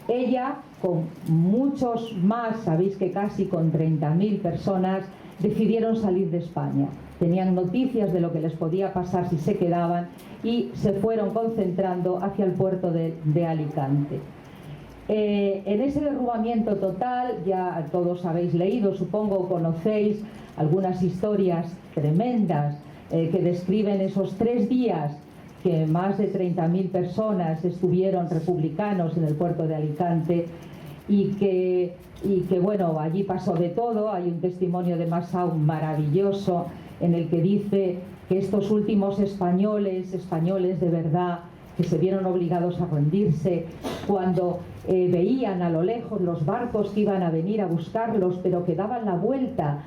ella con muchos más, sabéis que casi con 30.000 personas, decidieron salir de España. Tenían noticias de lo que les podía pasar si se quedaban, y se fueron concentrando hacia el puerto de Alicante. En ese derrumbamiento total, ya todos habéis leído, supongo, conocéis algunas historias tremendas que describen esos 3 días que más de 30.000 personas estuvieron republicanos en el puerto de Alicante, y que bueno, allí pasó de todo. Hay un testimonio de Massaw maravilloso en el que dice que estos últimos españoles de verdad, que se vieron obligados a rendirse cuando veían a lo lejos los barcos que iban a venir a buscarlos, pero que daban la vuelta.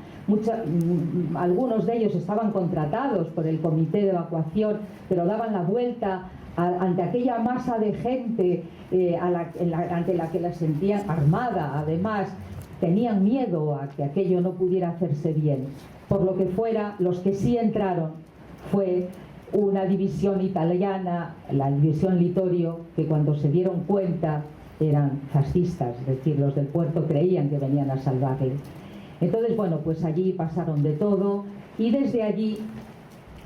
Algunos de ellos estaban contratados por el comité de evacuación, pero daban la vuelta ante aquella masa de gente ante la que la sentían armada. Además, tenían miedo a que aquello no pudiera hacerse bien. Por lo que fuera, los que sí entraron fue una división italiana, la división Littorio, que cuando se dieron cuenta eran fascistas, es decir, los del puerto creían que venían a salvarle. Entonces, bueno, pues allí pasaron de todo, y desde allí,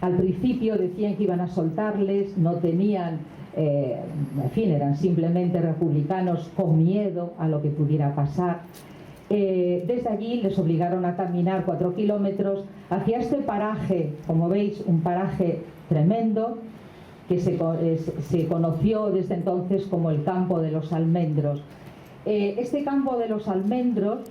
al principio decían que iban a soltarles, no tenían, en fin, eran simplemente republicanos con miedo a lo que pudiera pasar. Desde allí les obligaron a caminar 4 kilómetros hacia este paraje, como veis, un paraje tremendo, que se conoció desde entonces como el Campo de los Almendros. Este Campo de los Almendros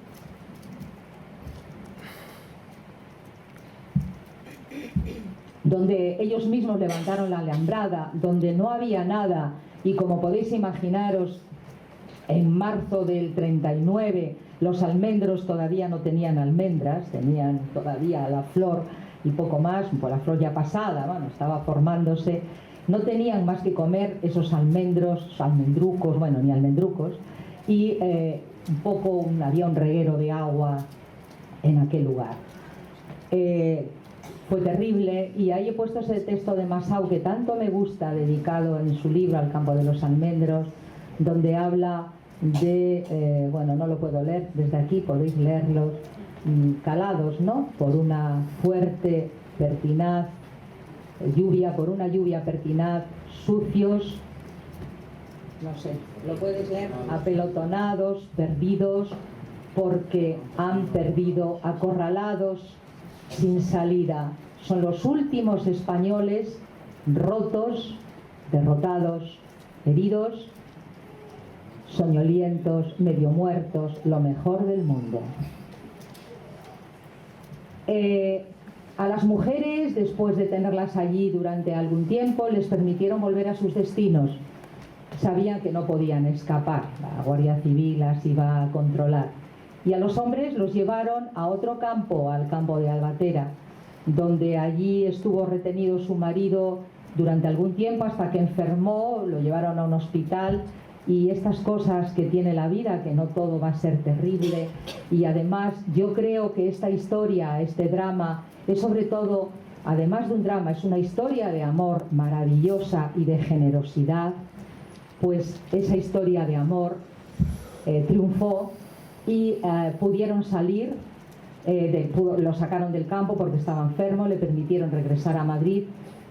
donde ellos mismos levantaron la alambrada, donde no había nada, y como podéis imaginaros, en marzo del 39 los almendros todavía no tenían almendras, tenían todavía la flor y poco más, pues la flor ya pasada, bueno, estaba formándose, no tenían más que comer esos almendros, almendrucos, bueno, ni almendrucos, y un poco había un reguero de agua en aquel lugar. Fue terrible, y ahí he puesto ese texto de Masao que tanto me gusta, dedicado en su libro Al campo de los almendros, donde habla de, bueno, no lo puedo leer desde aquí, podéis leerlos, calados, ¿no?, por una fuerte, pertinaz lluvia, por una lluvia pertinaz, sucios, no sé, ¿lo puedes leer? Apelotonados, perdidos, porque han perdido, acorralados, sin salida. Son los últimos españoles rotos, derrotados, heridos, soñolientos, medio muertos, lo mejor del mundo. A las mujeres, después de tenerlas allí durante algún tiempo, les permitieron volver a sus destinos. Sabían que no podían escapar, la Guardia Civil las iba a controlar. Y a los hombres los llevaron a otro campo, al campo de Albatera, donde allí estuvo retenido su marido durante algún tiempo hasta que enfermó, lo llevaron a un hospital. Y estas cosas que tiene la vida, que no todo va a ser terrible. Y además yo creo que esta historia, este drama, es sobre todo, además de un drama, es una historia de amor maravillosa y de generosidad. Pues esa historia de amor triunfó y pudieron salir, lo sacaron del campo porque estaba enfermo, le permitieron regresar a Madrid,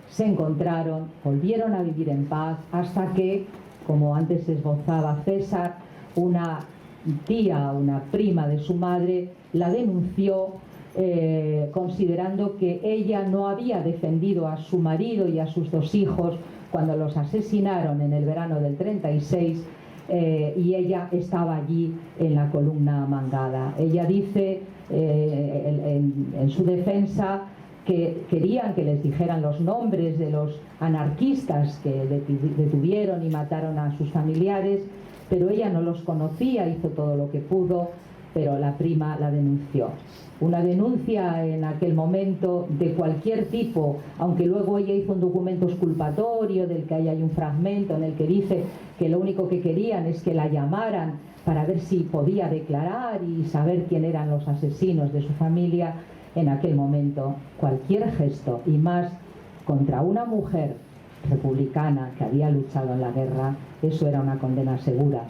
se encontraron, volvieron a vivir en paz, hasta que, como antes esbozaba César, una tía, una prima de su madre, la denunció considerando que ella no había defendido a su marido y a sus 2 hijos cuando los asesinaron en el verano del 36, y ella estaba allí en la columna mangada. Ella dice en su defensa que querían que les dijeran los nombres de los anarquistas que detuvieron y mataron a sus familiares, pero ella no los conocía, hizo todo lo que pudo, pero la prima la denunció. Una denuncia en aquel momento de cualquier tipo, aunque luego ella hizo un documento exculpatorio del que ahí hay un fragmento en el que dice que lo único que querían es que la llamaran para ver si podía declarar y saber quién eran los asesinos de su familia. En aquel momento, cualquier gesto, y más contra una mujer republicana que había luchado en la guerra, eso era una condena segura.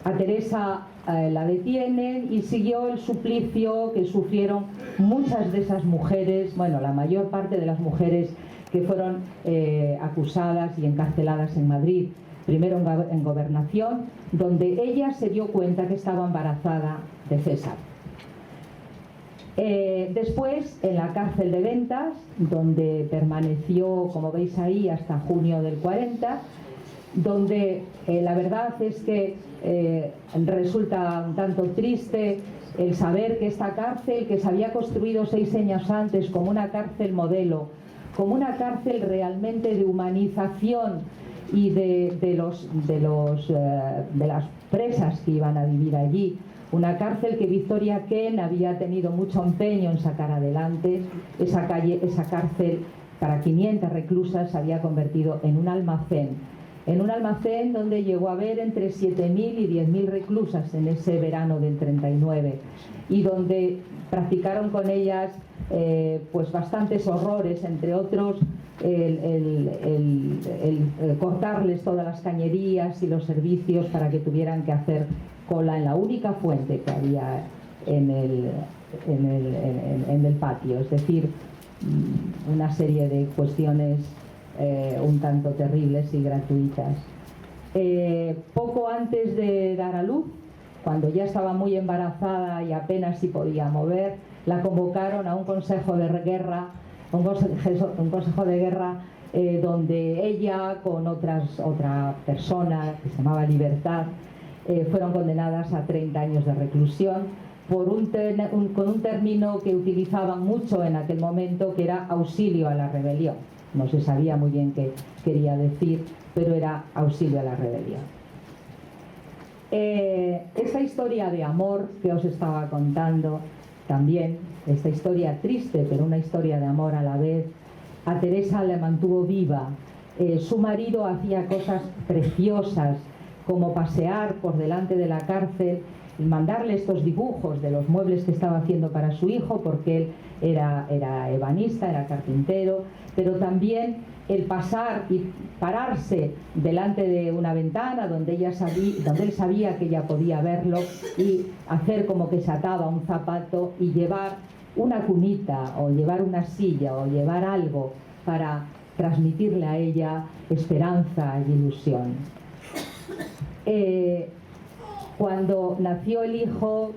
A Teresa la detienen y siguió el suplicio que sufrieron muchas de esas mujeres, bueno, la mayor parte de las mujeres que fueron acusadas y encarceladas en Madrid. Primero en Gobernación, donde ella se dio cuenta que estaba embarazada de César. Después en la cárcel de Ventas, donde permaneció, como veis ahí, hasta junio del 40, donde la verdad es que resulta un tanto triste el saber que esta cárcel, que se había construido 6 años antes como una cárcel modelo, como una cárcel realmente de humanización y de las presas que iban a vivir allí. Una cárcel que Victoria Kent había tenido mucho empeño en sacar adelante. Esa cárcel para 500 reclusas se había convertido en un almacén donde llegó a haber entre 7.000 y 10.000 reclusas en ese verano del 39, y donde practicaron con ellas pues bastantes horrores, entre otros el cortarles todas las cañerías y los servicios para que tuvieran que hacer cola en la única fuente que había en el patio. Es decir, una serie de cuestiones un tanto terribles y gratuitas. Poco antes de dar a luz, cuando ya estaba muy embarazada y apenas si podía mover, la convocaron a un consejo de guerra, donde ella con otra persona que se llamaba Libertad fueron condenadas a 30 años de reclusión con un término que utilizaban mucho en aquel momento, que era auxilio a la rebelión. No se sabía muy bien qué quería decir, pero era auxilio a la rebelión. Esta historia de amor que os estaba contando también, esta historia triste, pero una historia de amor a la vez, a Teresa la mantuvo viva. Su marido hacía cosas preciosas, como pasear por delante de la cárcel y mandarle estos dibujos de los muebles que estaba haciendo para su hijo, porque él era ebanista, era carpintero, pero también el pasar y pararse delante de una ventana donde él sabía que ella podía verlo, y hacer como que se ataba un zapato y llevar una cunita o llevar una silla o llevar algo para transmitirle a ella esperanza y ilusión. Cuando nació el hijo,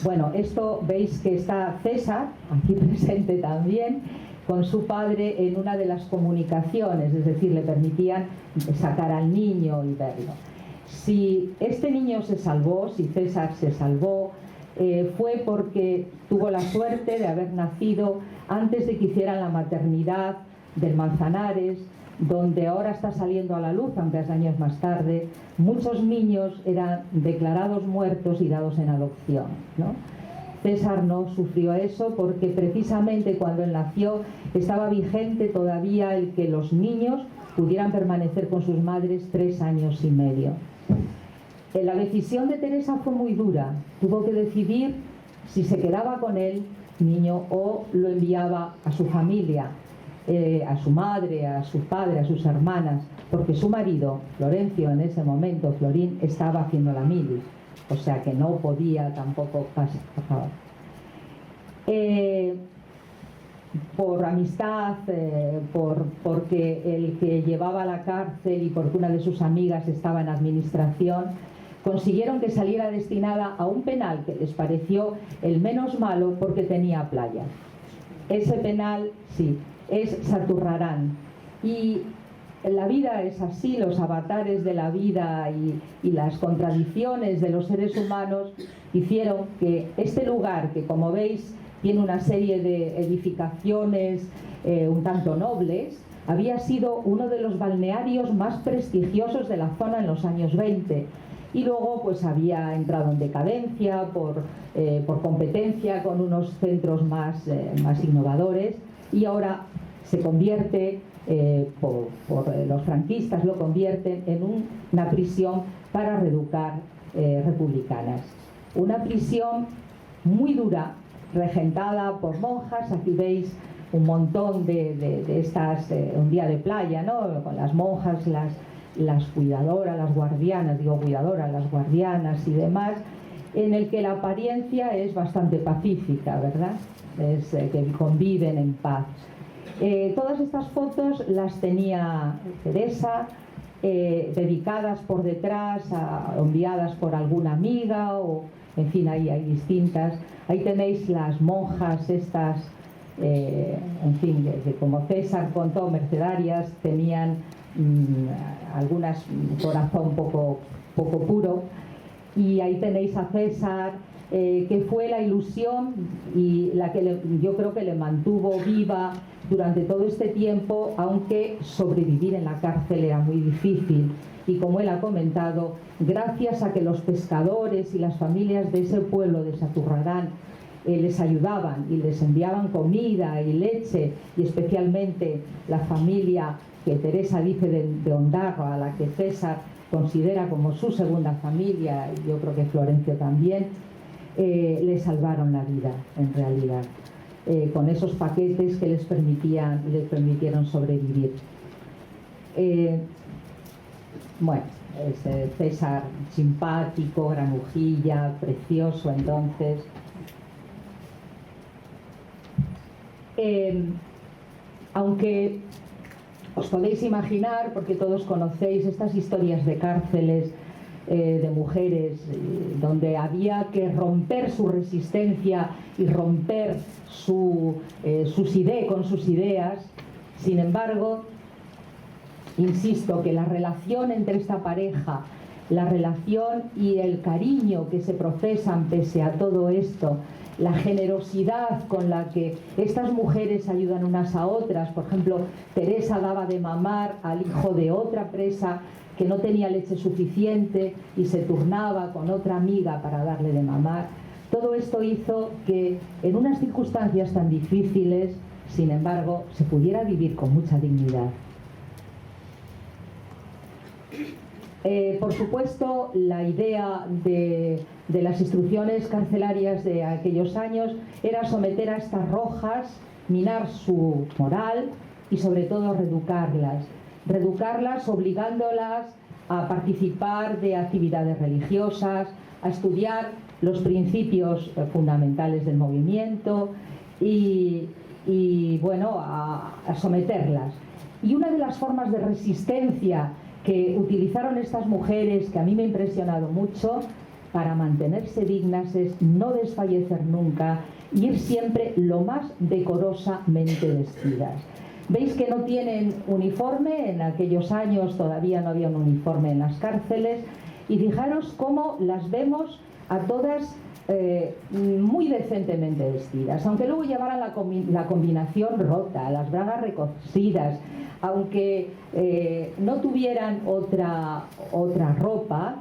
bueno, esto veis que está César, aquí presente también, con su padre en una de las comunicaciones, es decir, le permitían sacar al niño y verlo. Si este niño se salvó, si César se salvó, fue porque tuvo la suerte de haber nacido antes de que hicieran la maternidad del Manzanares, donde ahora está saliendo a la luz, aunque es años más tarde. Muchos niños eran declarados muertos y dados en adopción, ¿no? César no sufrió eso porque precisamente cuando él nació estaba vigente todavía el que los niños pudieran permanecer con sus madres 3 años y medio. La decisión de Teresa fue muy dura. Tuvo que decidir si se quedaba con el niño o lo enviaba a su familia, a su madre, a su padre, a sus hermanas, porque su marido, Florencio, en ese momento, Florín, estaba haciendo la mili, o sea que no podía tampoco pasar. Por amistad, porque el que llevaba a la cárcel y porque una de sus amigas estaba en administración, consiguieron que saliera destinada a un penal que les pareció el menos malo porque tenía playa. Ese penal, sí, es Saturrarán. Y la vida es así, los avatares de la vida y las contradicciones de los seres humanos hicieron que este lugar, que como veis tiene una serie de edificaciones un tanto nobles, había sido uno de los balnearios más prestigiosos de la zona en los años 20. Y luego pues había entrado en decadencia por competencia con unos centros más innovadores, y ahora se convierte, los franquistas lo convierten en una prisión para reeducar republicanas. Una prisión muy dura, regentada por monjas. Aquí veis un montón de estas, un día de playa, ¿no? Con las monjas, las cuidadoras, las guardianas, las guardianas y demás, en el que la apariencia es bastante pacífica, ¿verdad? Es que conviven en paz. Todas estas fotos las tenía Teresa, dedicadas por detrás, enviadas por alguna amiga, o en fin, ahí hay distintas. Ahí tenéis las monjas estas, en fin, como César contó, mercedarias, tenían algunas un corazón poco puro. Y ahí tenéis a César que fue la ilusión y la que yo creo que le mantuvo viva durante todo este tiempo, aunque sobrevivir en la cárcel era muy difícil. Y como él ha comentado, gracias a que los pescadores y las familias de ese pueblo de Saturrarán les ayudaban y les enviaban comida y leche, y especialmente la familia que Teresa dice de Ondarroa, a la que César considera como su segunda familia, y yo creo que Florencio también, le salvaron la vida en realidad, con esos paquetes que les permitieron sobrevivir. Bueno, es César simpático, granujilla, precioso entonces. Aunque os podéis imaginar, porque todos conocéis estas historias de cárceles de mujeres donde había que romper su resistencia y romper con sus ideas, sin embargo, insisto que la relación entre esta pareja, la relación y el cariño que se profesan pese a todo esto, la generosidad con la que estas mujeres ayudan unas a otras. Por ejemplo, Teresa daba de mamar al hijo de otra presa que no tenía leche suficiente y se turnaba con otra amiga para darle de mamar. Todo esto hizo que en unas circunstancias tan difíciles, sin embargo, se pudiera vivir con mucha dignidad. Por supuesto, la idea de las instrucciones carcelarias de aquellos años era someter a estas rojas, minar su moral y sobre todo reeducarlas obligándolas a participar de actividades religiosas, a estudiar los principios fundamentales del movimiento y bueno, a someterlas. Y una de las formas de resistencia que utilizaron estas mujeres, que a mí me ha impresionado mucho, para mantenerse dignas, es no desfallecer nunca, ir siempre lo más decorosamente vestidas. Veis que no tienen uniforme, en aquellos años todavía no había un uniforme en las cárceles, y fijaros cómo las vemos a todas muy decentemente vestidas, aunque luego llevaran la combinación rota, las bragas recosidas, aunque no tuvieran otra ropa,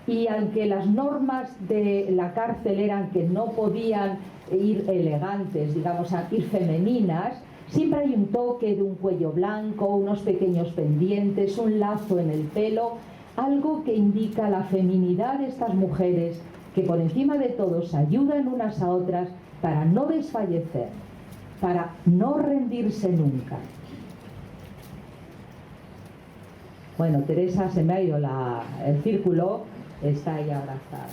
y aunque las normas de la cárcel eran que no podían ir elegantes, digamos, a ir femeninas, siempre hay un toque de un cuello blanco, unos pequeños pendientes, un lazo en el pelo, algo que indica la feminidad de estas mujeres, que por encima de todo se ayudan unas a otras para no desfallecer, para no rendirse nunca. Bueno, Teresa, se me ha ido el círculo, está ahí abrazada.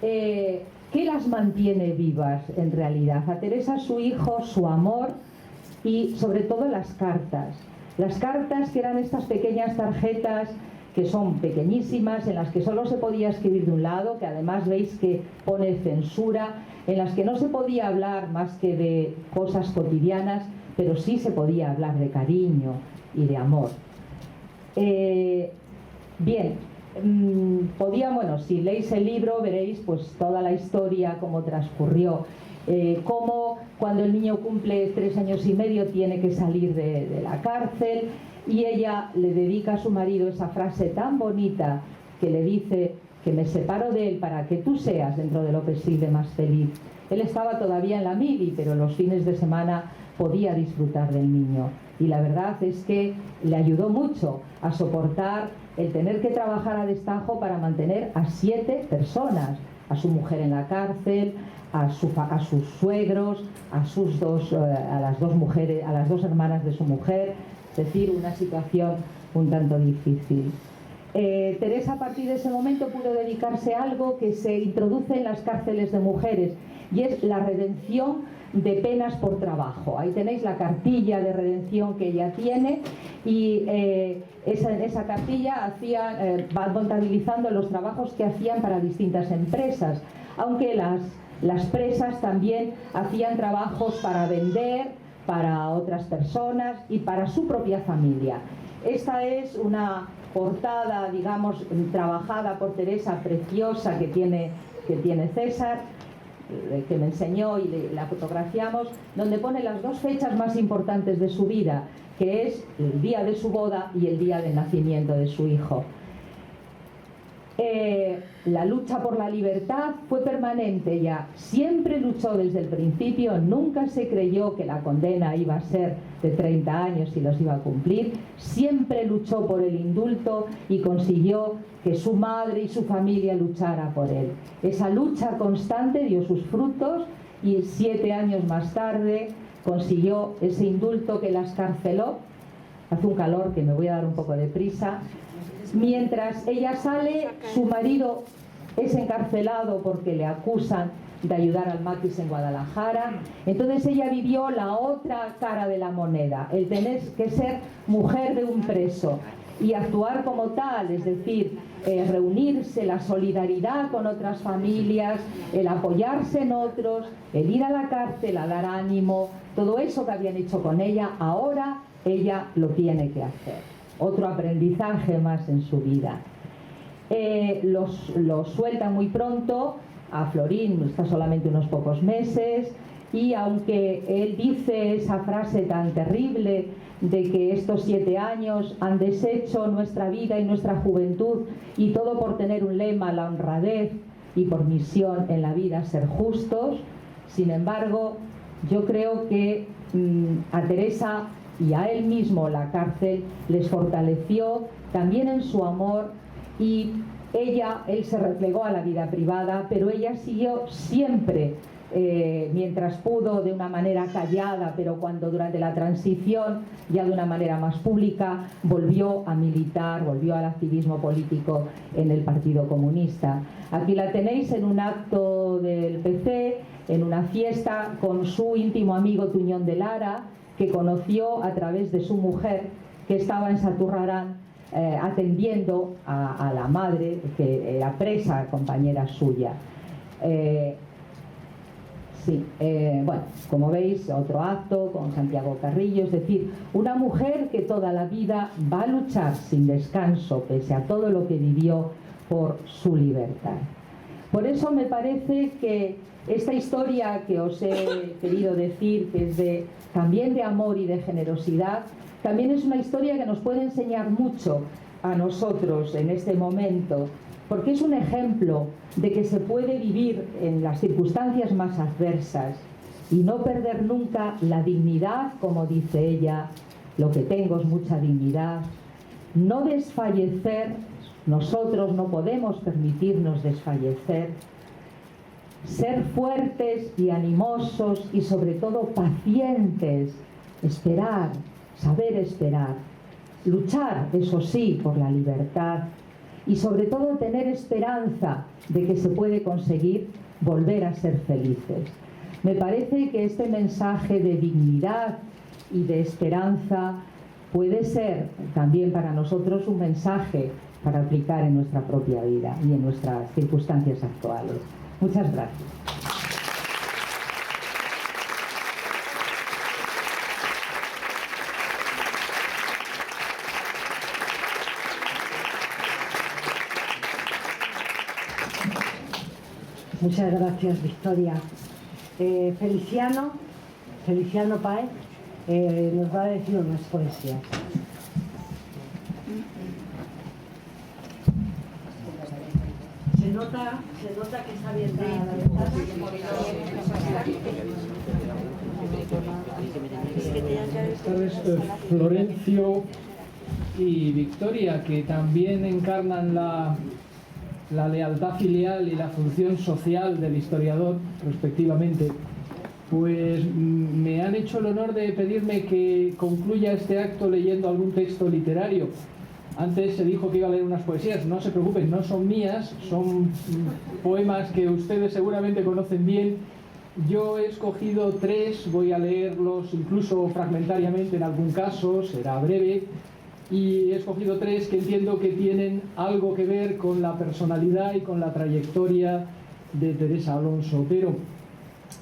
¿Qué las mantiene vivas en realidad? A Teresa, su hijo, su amor y sobre todo las cartas. Las cartas, que eran estas pequeñas tarjetas que son pequeñísimas, en las que solo se podía escribir de un lado, que además veis que pone censura, en las que no se podía hablar más que de cosas cotidianas, pero sí se podía hablar de cariño y de amor. Bien, bueno, si leéis el libro veréis pues toda la historia, cómo transcurrió, cómo cuando el niño cumple 3 años y medio tiene que salir de la cárcel, y ella le dedica a su marido esa frase tan bonita que le dice que me separo de él para que tú seas dentro de lo posible más feliz. Él estaba todavía en la mili, pero los fines de semana podía disfrutar del niño, y la verdad es que le ayudó mucho a soportar el tener que trabajar a destajo para mantener a 7 personas, a su mujer en la cárcel, a sus suegros, a las dos hermanas de su mujer, es decir, una situación un tanto difícil. Teresa, a partir de ese momento, pudo dedicarse a algo que se introduce en las cárceles de mujeres, y es la redención de penas por trabajo. Ahí tenéis la cartilla de redención que ella tiene, y en esa cartilla van contabilizando los trabajos que hacían para distintas empresas, aunque las presas también hacían trabajos para vender, para otras personas y para su propia familia. Esta es una portada, digamos, trabajada por Teresa, preciosa, que tiene César, que me enseñó y la fotografiamos, donde pone las dos fechas más importantes de su vida, que es el día de su boda y el día del nacimiento de su hijo. La lucha por la libertad fue permanente. Ella siempre luchó desde el principio, nunca se creyó que la condena iba a ser de 30 años y los iba a cumplir, siempre luchó por el indulto y consiguió que su madre y su familia luchara por él. Esa lucha constante dio sus frutos y 7 años más tarde consiguió ese indulto que la excarceló. Hace un calor que me voy a dar un poco de prisa. Mientras ella sale, su marido es encarcelado porque le acusan de ayudar al maquis en Guadalajara. Entonces ella vivió la otra cara de la moneda, el tener que ser mujer de un preso y actuar como tal, es decir, reunirse, la solidaridad con otras familias, el apoyarse en otros, el ir a la cárcel a dar ánimo, todo eso que habían hecho con ella, ahora ella lo tiene que hacer. Otro aprendizaje más en su vida. Los sueltan muy pronto, a Florín está solamente unos pocos meses, y aunque él dice esa frase tan terrible de que estos 7 años han deshecho nuestra vida y nuestra juventud, y todo por tener un lema, la honradez, y por misión en la vida ser justos, sin embargo, yo creo que a Teresa y a él mismo la cárcel les fortaleció también en su amor, y él se replegó a la vida privada, pero ella siguió siempre, mientras pudo, de una manera callada, pero cuando durante la transición, ya de una manera más pública, volvió a militar, volvió al activismo político en el Partido Comunista. Aquí la tenéis en un acto del PC, en una fiesta con su íntimo amigo Tuñón de Lara, que conoció a través de su mujer, que estaba en Saturrarán atendiendo a la madre, que era presa, compañera suya. Bueno, como veis, otro acto con Santiago Carrillo, es decir, una mujer que toda la vida va a luchar sin descanso, pese a todo lo que vivió, por su libertad. Por eso me parece que esta historia que os he querido decir, que es también de amor y de generosidad, también es una historia que nos puede enseñar mucho a nosotros en este momento, porque es un ejemplo de que se puede vivir en las circunstancias más adversas y no perder nunca la dignidad, como dice ella, lo que tengo es mucha dignidad, no desfallecer, nosotros no podemos permitirnos desfallecer, ser fuertes y animosos y sobre todo pacientes, esperar, saber esperar, luchar, eso sí, por la libertad y sobre todo tener esperanza de que se puede conseguir volver a ser felices. Me parece que este mensaje de dignidad y de esperanza puede ser también para nosotros un mensaje para aplicar en nuestra propia vida y en nuestras circunstancias actuales. Muchas gracias. Muchas gracias, Victoria. Feliciano Páez nos va a decir unas poesías. Se nota que está abierta la ventana. Florencio y Victoria, que también encarnan la lealtad filial y la función social del historiador, respectivamente, pues me han hecho el honor de pedirme que concluya este acto leyendo algún texto literario. Antes se dijo que iba a leer unas poesías, no se preocupen, no son mías, son poemas que ustedes seguramente conocen bien. Yo he escogido 3, voy a leerlos incluso fragmentariamente en algún caso, será breve, y he escogido 3 que entiendo que tienen algo que ver con la personalidad y con la trayectoria de Teresa Alonso. Pero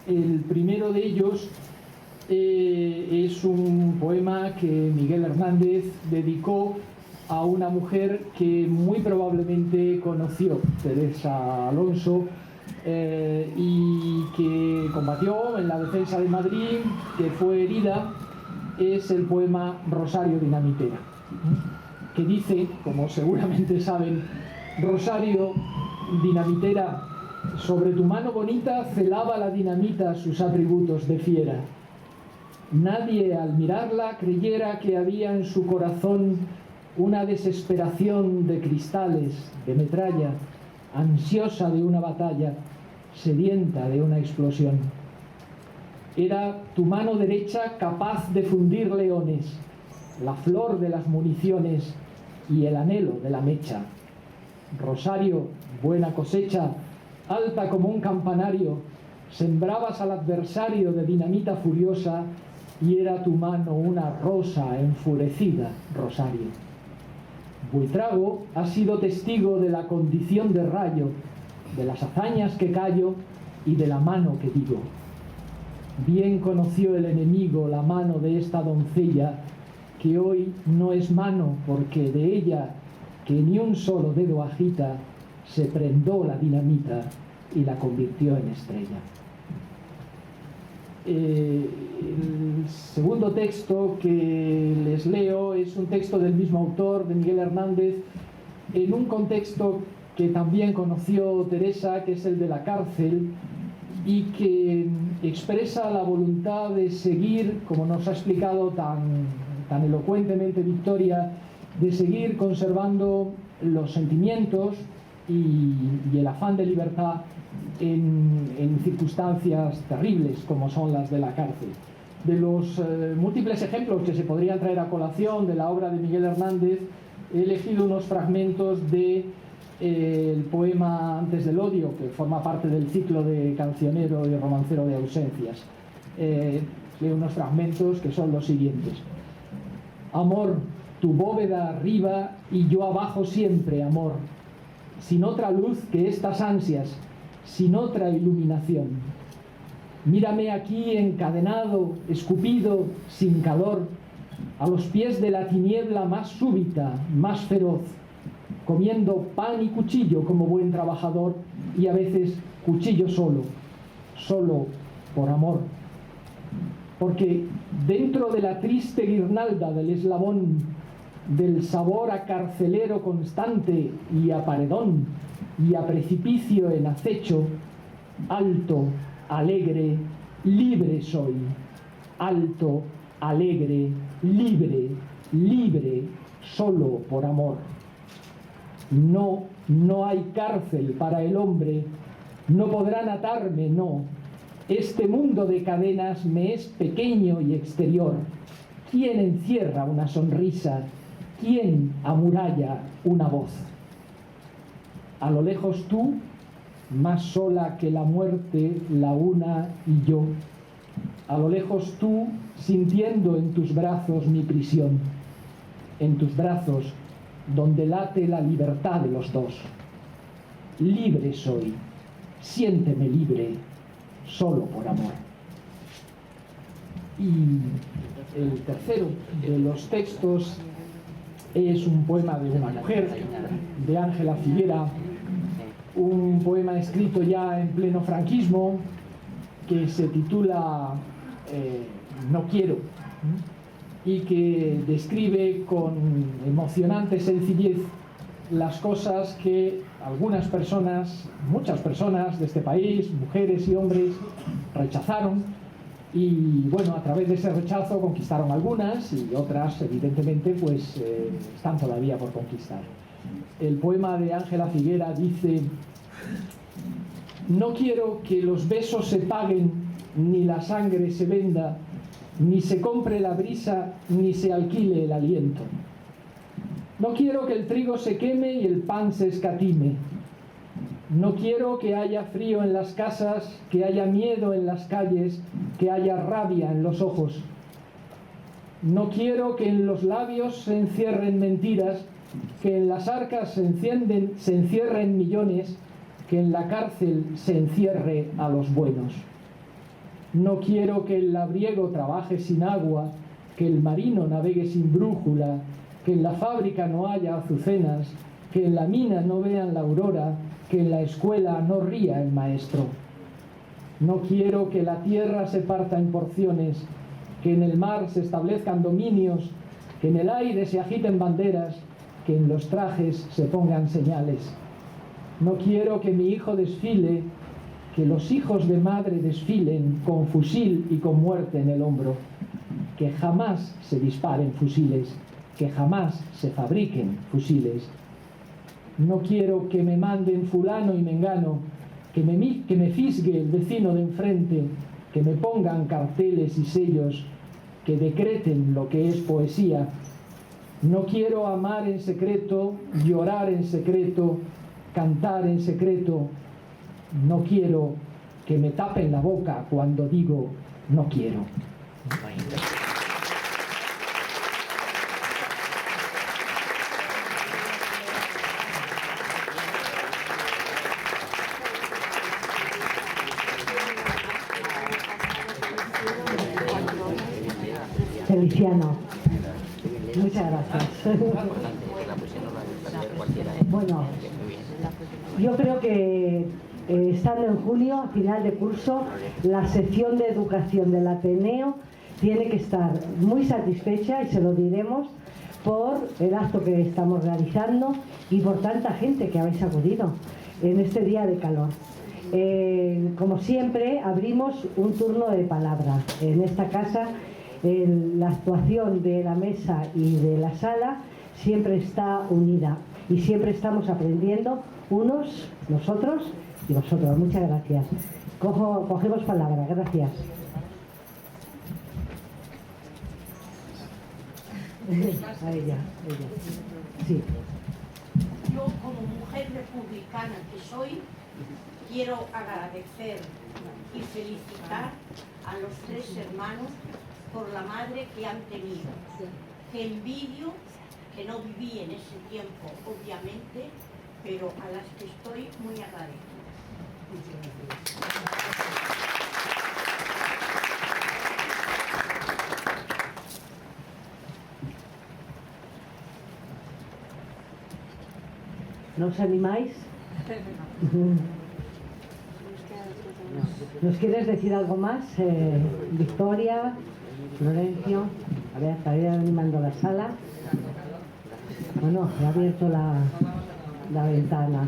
el primero de ellos es un poema que Miguel Hernández dedicó a una mujer que muy probablemente conoció, Teresa Alonso, y que que combatió en la defensa de Madrid, que fue herida, es el poema Rosario Dinamitera, que dice, como seguramente saben: Rosario Dinamitera, sobre tu mano bonita celaba la dinamita sus atributos de fiera. Nadie al mirarla creyera que había en su corazón una desesperación de cristales, de metralla, ansiosa de una batalla, sedienta de una explosión. Era tu mano derecha capaz de fundir leones, la flor de las municiones y el anhelo de la mecha. Rosario, buena cosecha, alta como un campanario, sembrabas al adversario de dinamita furiosa, y era tu mano una rosa enfurecida, Rosario. Buitrago ha sido testigo de la condición de rayo, de las hazañas que callo y de la mano que digo. Bien conoció el enemigo la mano de esta doncella, que hoy no es mano, porque de ella, que ni un solo dedo agita, se prendó la dinamita y la convirtió en estrella. El segundo texto que les leo es un texto del mismo autor, de Miguel Hernández, en un contexto que también conoció Teresa, que es el de la cárcel, y que expresa la voluntad de seguir, como nos ha explicado tan elocuentemente Victoria, de seguir conservando los sentimientos y el afán de libertad en circunstancias terribles como son las de la cárcel. De los múltiples ejemplos que se podrían traer a colación de la obra de Miguel Hernández, he elegido unos fragmentos del poema Antes del odio, que forma parte del ciclo de cancionero y romancero de ausencias. Leo unos fragmentos que son los siguientes. Amor, tu bóveda arriba y yo abajo siempre, amor, sin otra luz que estas ansias, sin otra iluminación. Mírame aquí encadenado, escupido, sin calor, a los pies de la tiniebla más súbita, más feroz, comiendo pan y cuchillo como buen trabajador, y a veces cuchillo solo, solo por amor. Porque dentro de la triste guirnalda del eslabón, del sabor a carcelero constante y a paredón y a precipicio en acecho, alto, alegre, libre soy. Alto, alegre, libre, libre, solo por amor. No, no hay cárcel para el hombre, no podrán atarme, no. Este mundo de cadenas me es pequeño y exterior. ¿Quién encierra una sonrisa? ¿Quién amuralla una voz? A lo lejos tú, más sola que la muerte, la una y yo. A lo lejos tú, sintiendo en tus brazos mi prisión. En tus brazos, donde late la libertad de los dos. Libre soy, siénteme libre, solo por amor. Y el tercero de los textos es un poema de una mujer, de Ángela Figuera, un poema escrito ya en pleno franquismo, que se titula No quiero, y que describe con emocionante sencillez las cosas que algunas personas, muchas personas de este país, mujeres y hombres, rechazaron, y bueno, a través de ese rechazo conquistaron algunas y otras evidentemente pues están todavía por conquistar. El poema de Ángela Figuera dice: no quiero que los besos se paguen, ni la sangre se venda, ni se compre la brisa, ni se alquile el aliento. No quiero que el trigo se queme y el pan se escatime. No quiero que haya frío en las casas, que haya miedo en las calles, que haya rabia en los ojos. No quiero que en los labios se encierren mentiras, que en las arcas se encierren millones, que en la cárcel se encierre a los buenos. No quiero que el labriego trabaje sin agua, que el marino navegue sin brújula, que en la fábrica no haya azucenas, que en la mina no vean la aurora, que en la escuela no ría el maestro. No quiero que la tierra se parta en porciones, que en el mar se establezcan dominios, que en el aire se agiten banderas, que en los trajes se pongan señales. No quiero que mi hijo desfile, que los hijos de madre desfilen con fusil y con muerte en el hombro. Que jamás se disparen fusiles, que jamás se fabriquen fusiles. No quiero que me manden fulano y mengano, que me fisgue el vecino de enfrente, que me pongan carteles y sellos, que decreten lo que es poesía. No quiero amar en secreto, llorar en secreto, cantar en secreto. No quiero que me tapen la boca cuando digo no quiero. Feliciano, muchas gracias. Bueno, yo creo que estando en junio, a final de curso, la sección de educación del Ateneo tiene que estar muy satisfecha, y se lo diremos, por el acto que estamos realizando y por tanta gente que habéis acudido en este día de calor. Como siempre, abrimos un turno de palabra. En esta casa, la actuación de la mesa y de la sala siempre está unida y siempre estamos aprendiendo unos, nosotros y vosotros. Muchas gracias. Cogemos palabra. Gracias. A ella. Sí. Yo, como mujer republicana que soy, quiero agradecer y felicitar a los tres hermanos por la madre que han tenido. Que envidio que no viví en ese tiempo, obviamente, pero a las que estoy muy agradecida. ¿No os animáis? ¿Nos quieres decir algo más? Victoria, Florencio, a ver, estaría animando la sala. Bueno, he abierto la ventana.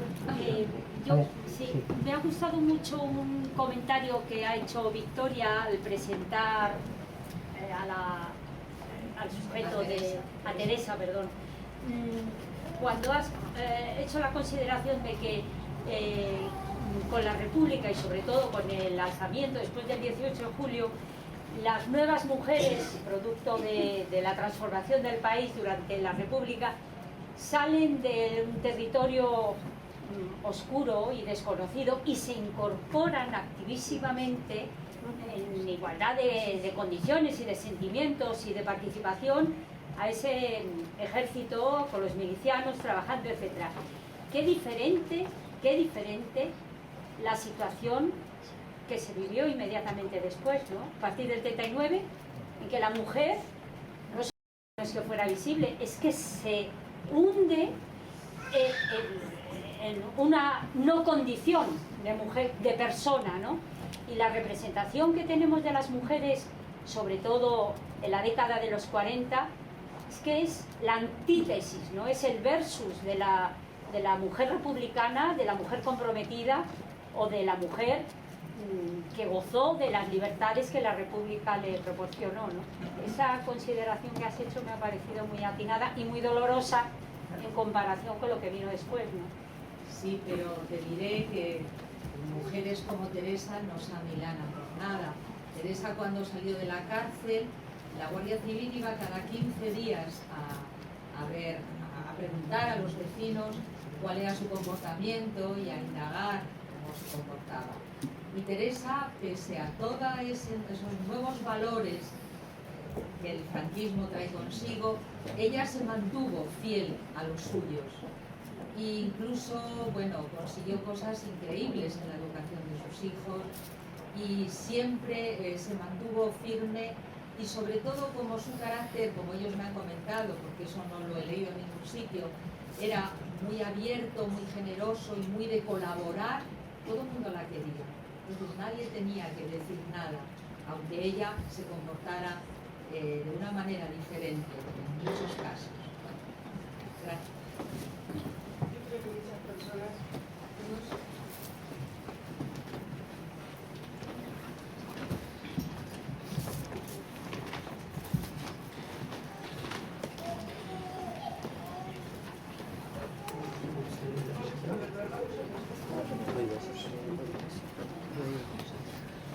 Sí, me ha gustado mucho un comentario que ha hecho Victoria al presentar al sujeto a Teresa, perdón. Cuando has hecho la consideración de que con la República y sobre todo con el alzamiento después del 18 de julio, las nuevas mujeres, producto de la transformación del país durante la República, salen de un territorio oscuro y desconocido y se incorporan activísimamente en igualdad de condiciones y de sentimientos y de participación a ese ejército con los milicianos trabajando, etc. Qué diferente la situación que se vivió inmediatamente después, ¿no? A partir del 39, en que la mujer no es que fuera visible, es que se hunde en una no condición de mujer, de persona, ¿no? Y la representación que tenemos de las mujeres, sobre todo en la década de los 40, es que es la antítesis, ¿no? Es el versus de la mujer republicana, de la mujer comprometida o de la mujer que gozó de las libertades que la República le proporcionó, ¿no? Esa consideración que has hecho me ha parecido muy atinada y muy dolorosa en comparación con lo que vino después, ¿no? Sí, pero te diré que mujeres como Teresa no se amilanan por nada. Teresa, cuando salió de la cárcel, la Guardia Civil iba cada 15 días a preguntar a los vecinos cuál era su comportamiento y a indagar cómo se comportaba. Y Teresa, pese a todos esos nuevos valores que el franquismo trae consigo, ella se mantuvo fiel a los suyos. E incluso, bueno, consiguió cosas increíbles en la educación de sus hijos y siempre se mantuvo firme, y sobre todo como su carácter, como ellos me han comentado, porque eso no lo he leído en ningún sitio, era muy abierto, muy generoso y muy de colaborar, todo el mundo la quería. Entonces nadie tenía que decir nada, aunque ella se comportara de una manera diferente en muchos casos. Gracias. Yo creo que muchas personas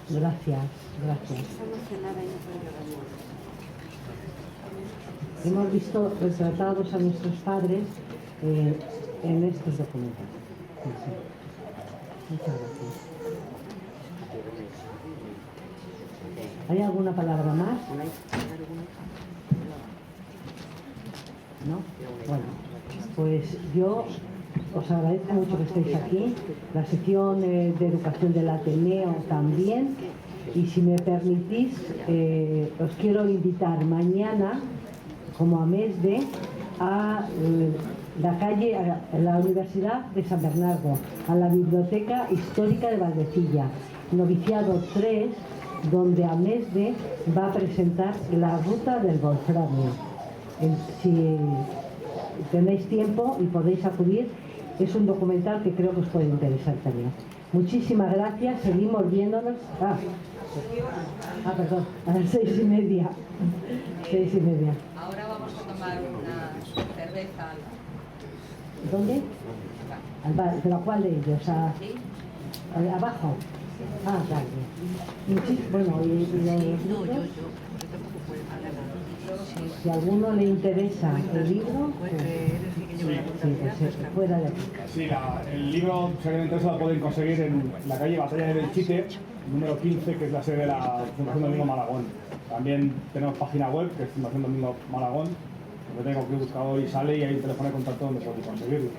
Gracias, gracias. Hemos visto retratados a nuestros padres en estos documentos. Sí. Muchas gracias. ¿Hay alguna palabra más? ¿No? Bueno, pues yo os agradezco mucho que estéis aquí, la sección de educación del Ateneo también, y si me permitís, os quiero invitar mañana, como a Mesde, a la calle, a la Universidad de San Bernardo, a la Biblioteca Histórica de Valdecilla, noviciado 3, donde Amesde va a presentar la ruta del wolframio. Si tenéis tiempo y podéis acudir, es un documental que creo que os puede interesar también. Muchísimas gracias, seguimos viéndonos. Perdón, a las 6:30. 6:30. Ahora vamos a tomar una cerveza. ¿Dónde? Al bar. ¿Pero a cuál de ellos? ¿Abajo? Claro. Bueno, y los libros. Si a alguno le interesa el libro, pues fuera de aquí. Sí, el libro, si alguien le interesa, lo pueden conseguir en la calle Batalla de Belchite, número 15, que es la sede de la Fundación Domingo Malagón. También tenemos página web, que es Fundación Domingo Malagón, donde tengo que buscar y sale, y hay un teléfono de contacto donde podéis conseguirlo.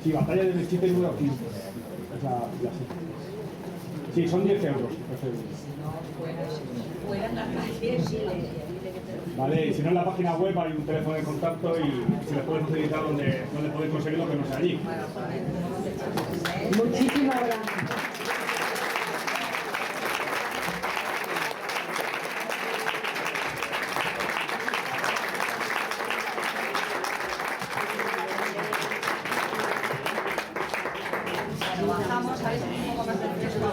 Sí, Batalla de Belchite, número 15. Es la sede. Sí, son 10 euros. Vale, y si no, en la página web hay un teléfono de contacto y se le puede facilitar donde podéis conseguirlo, que no sea allí. Muchísimas gracias. Bajamos a ver un poco más de fresco.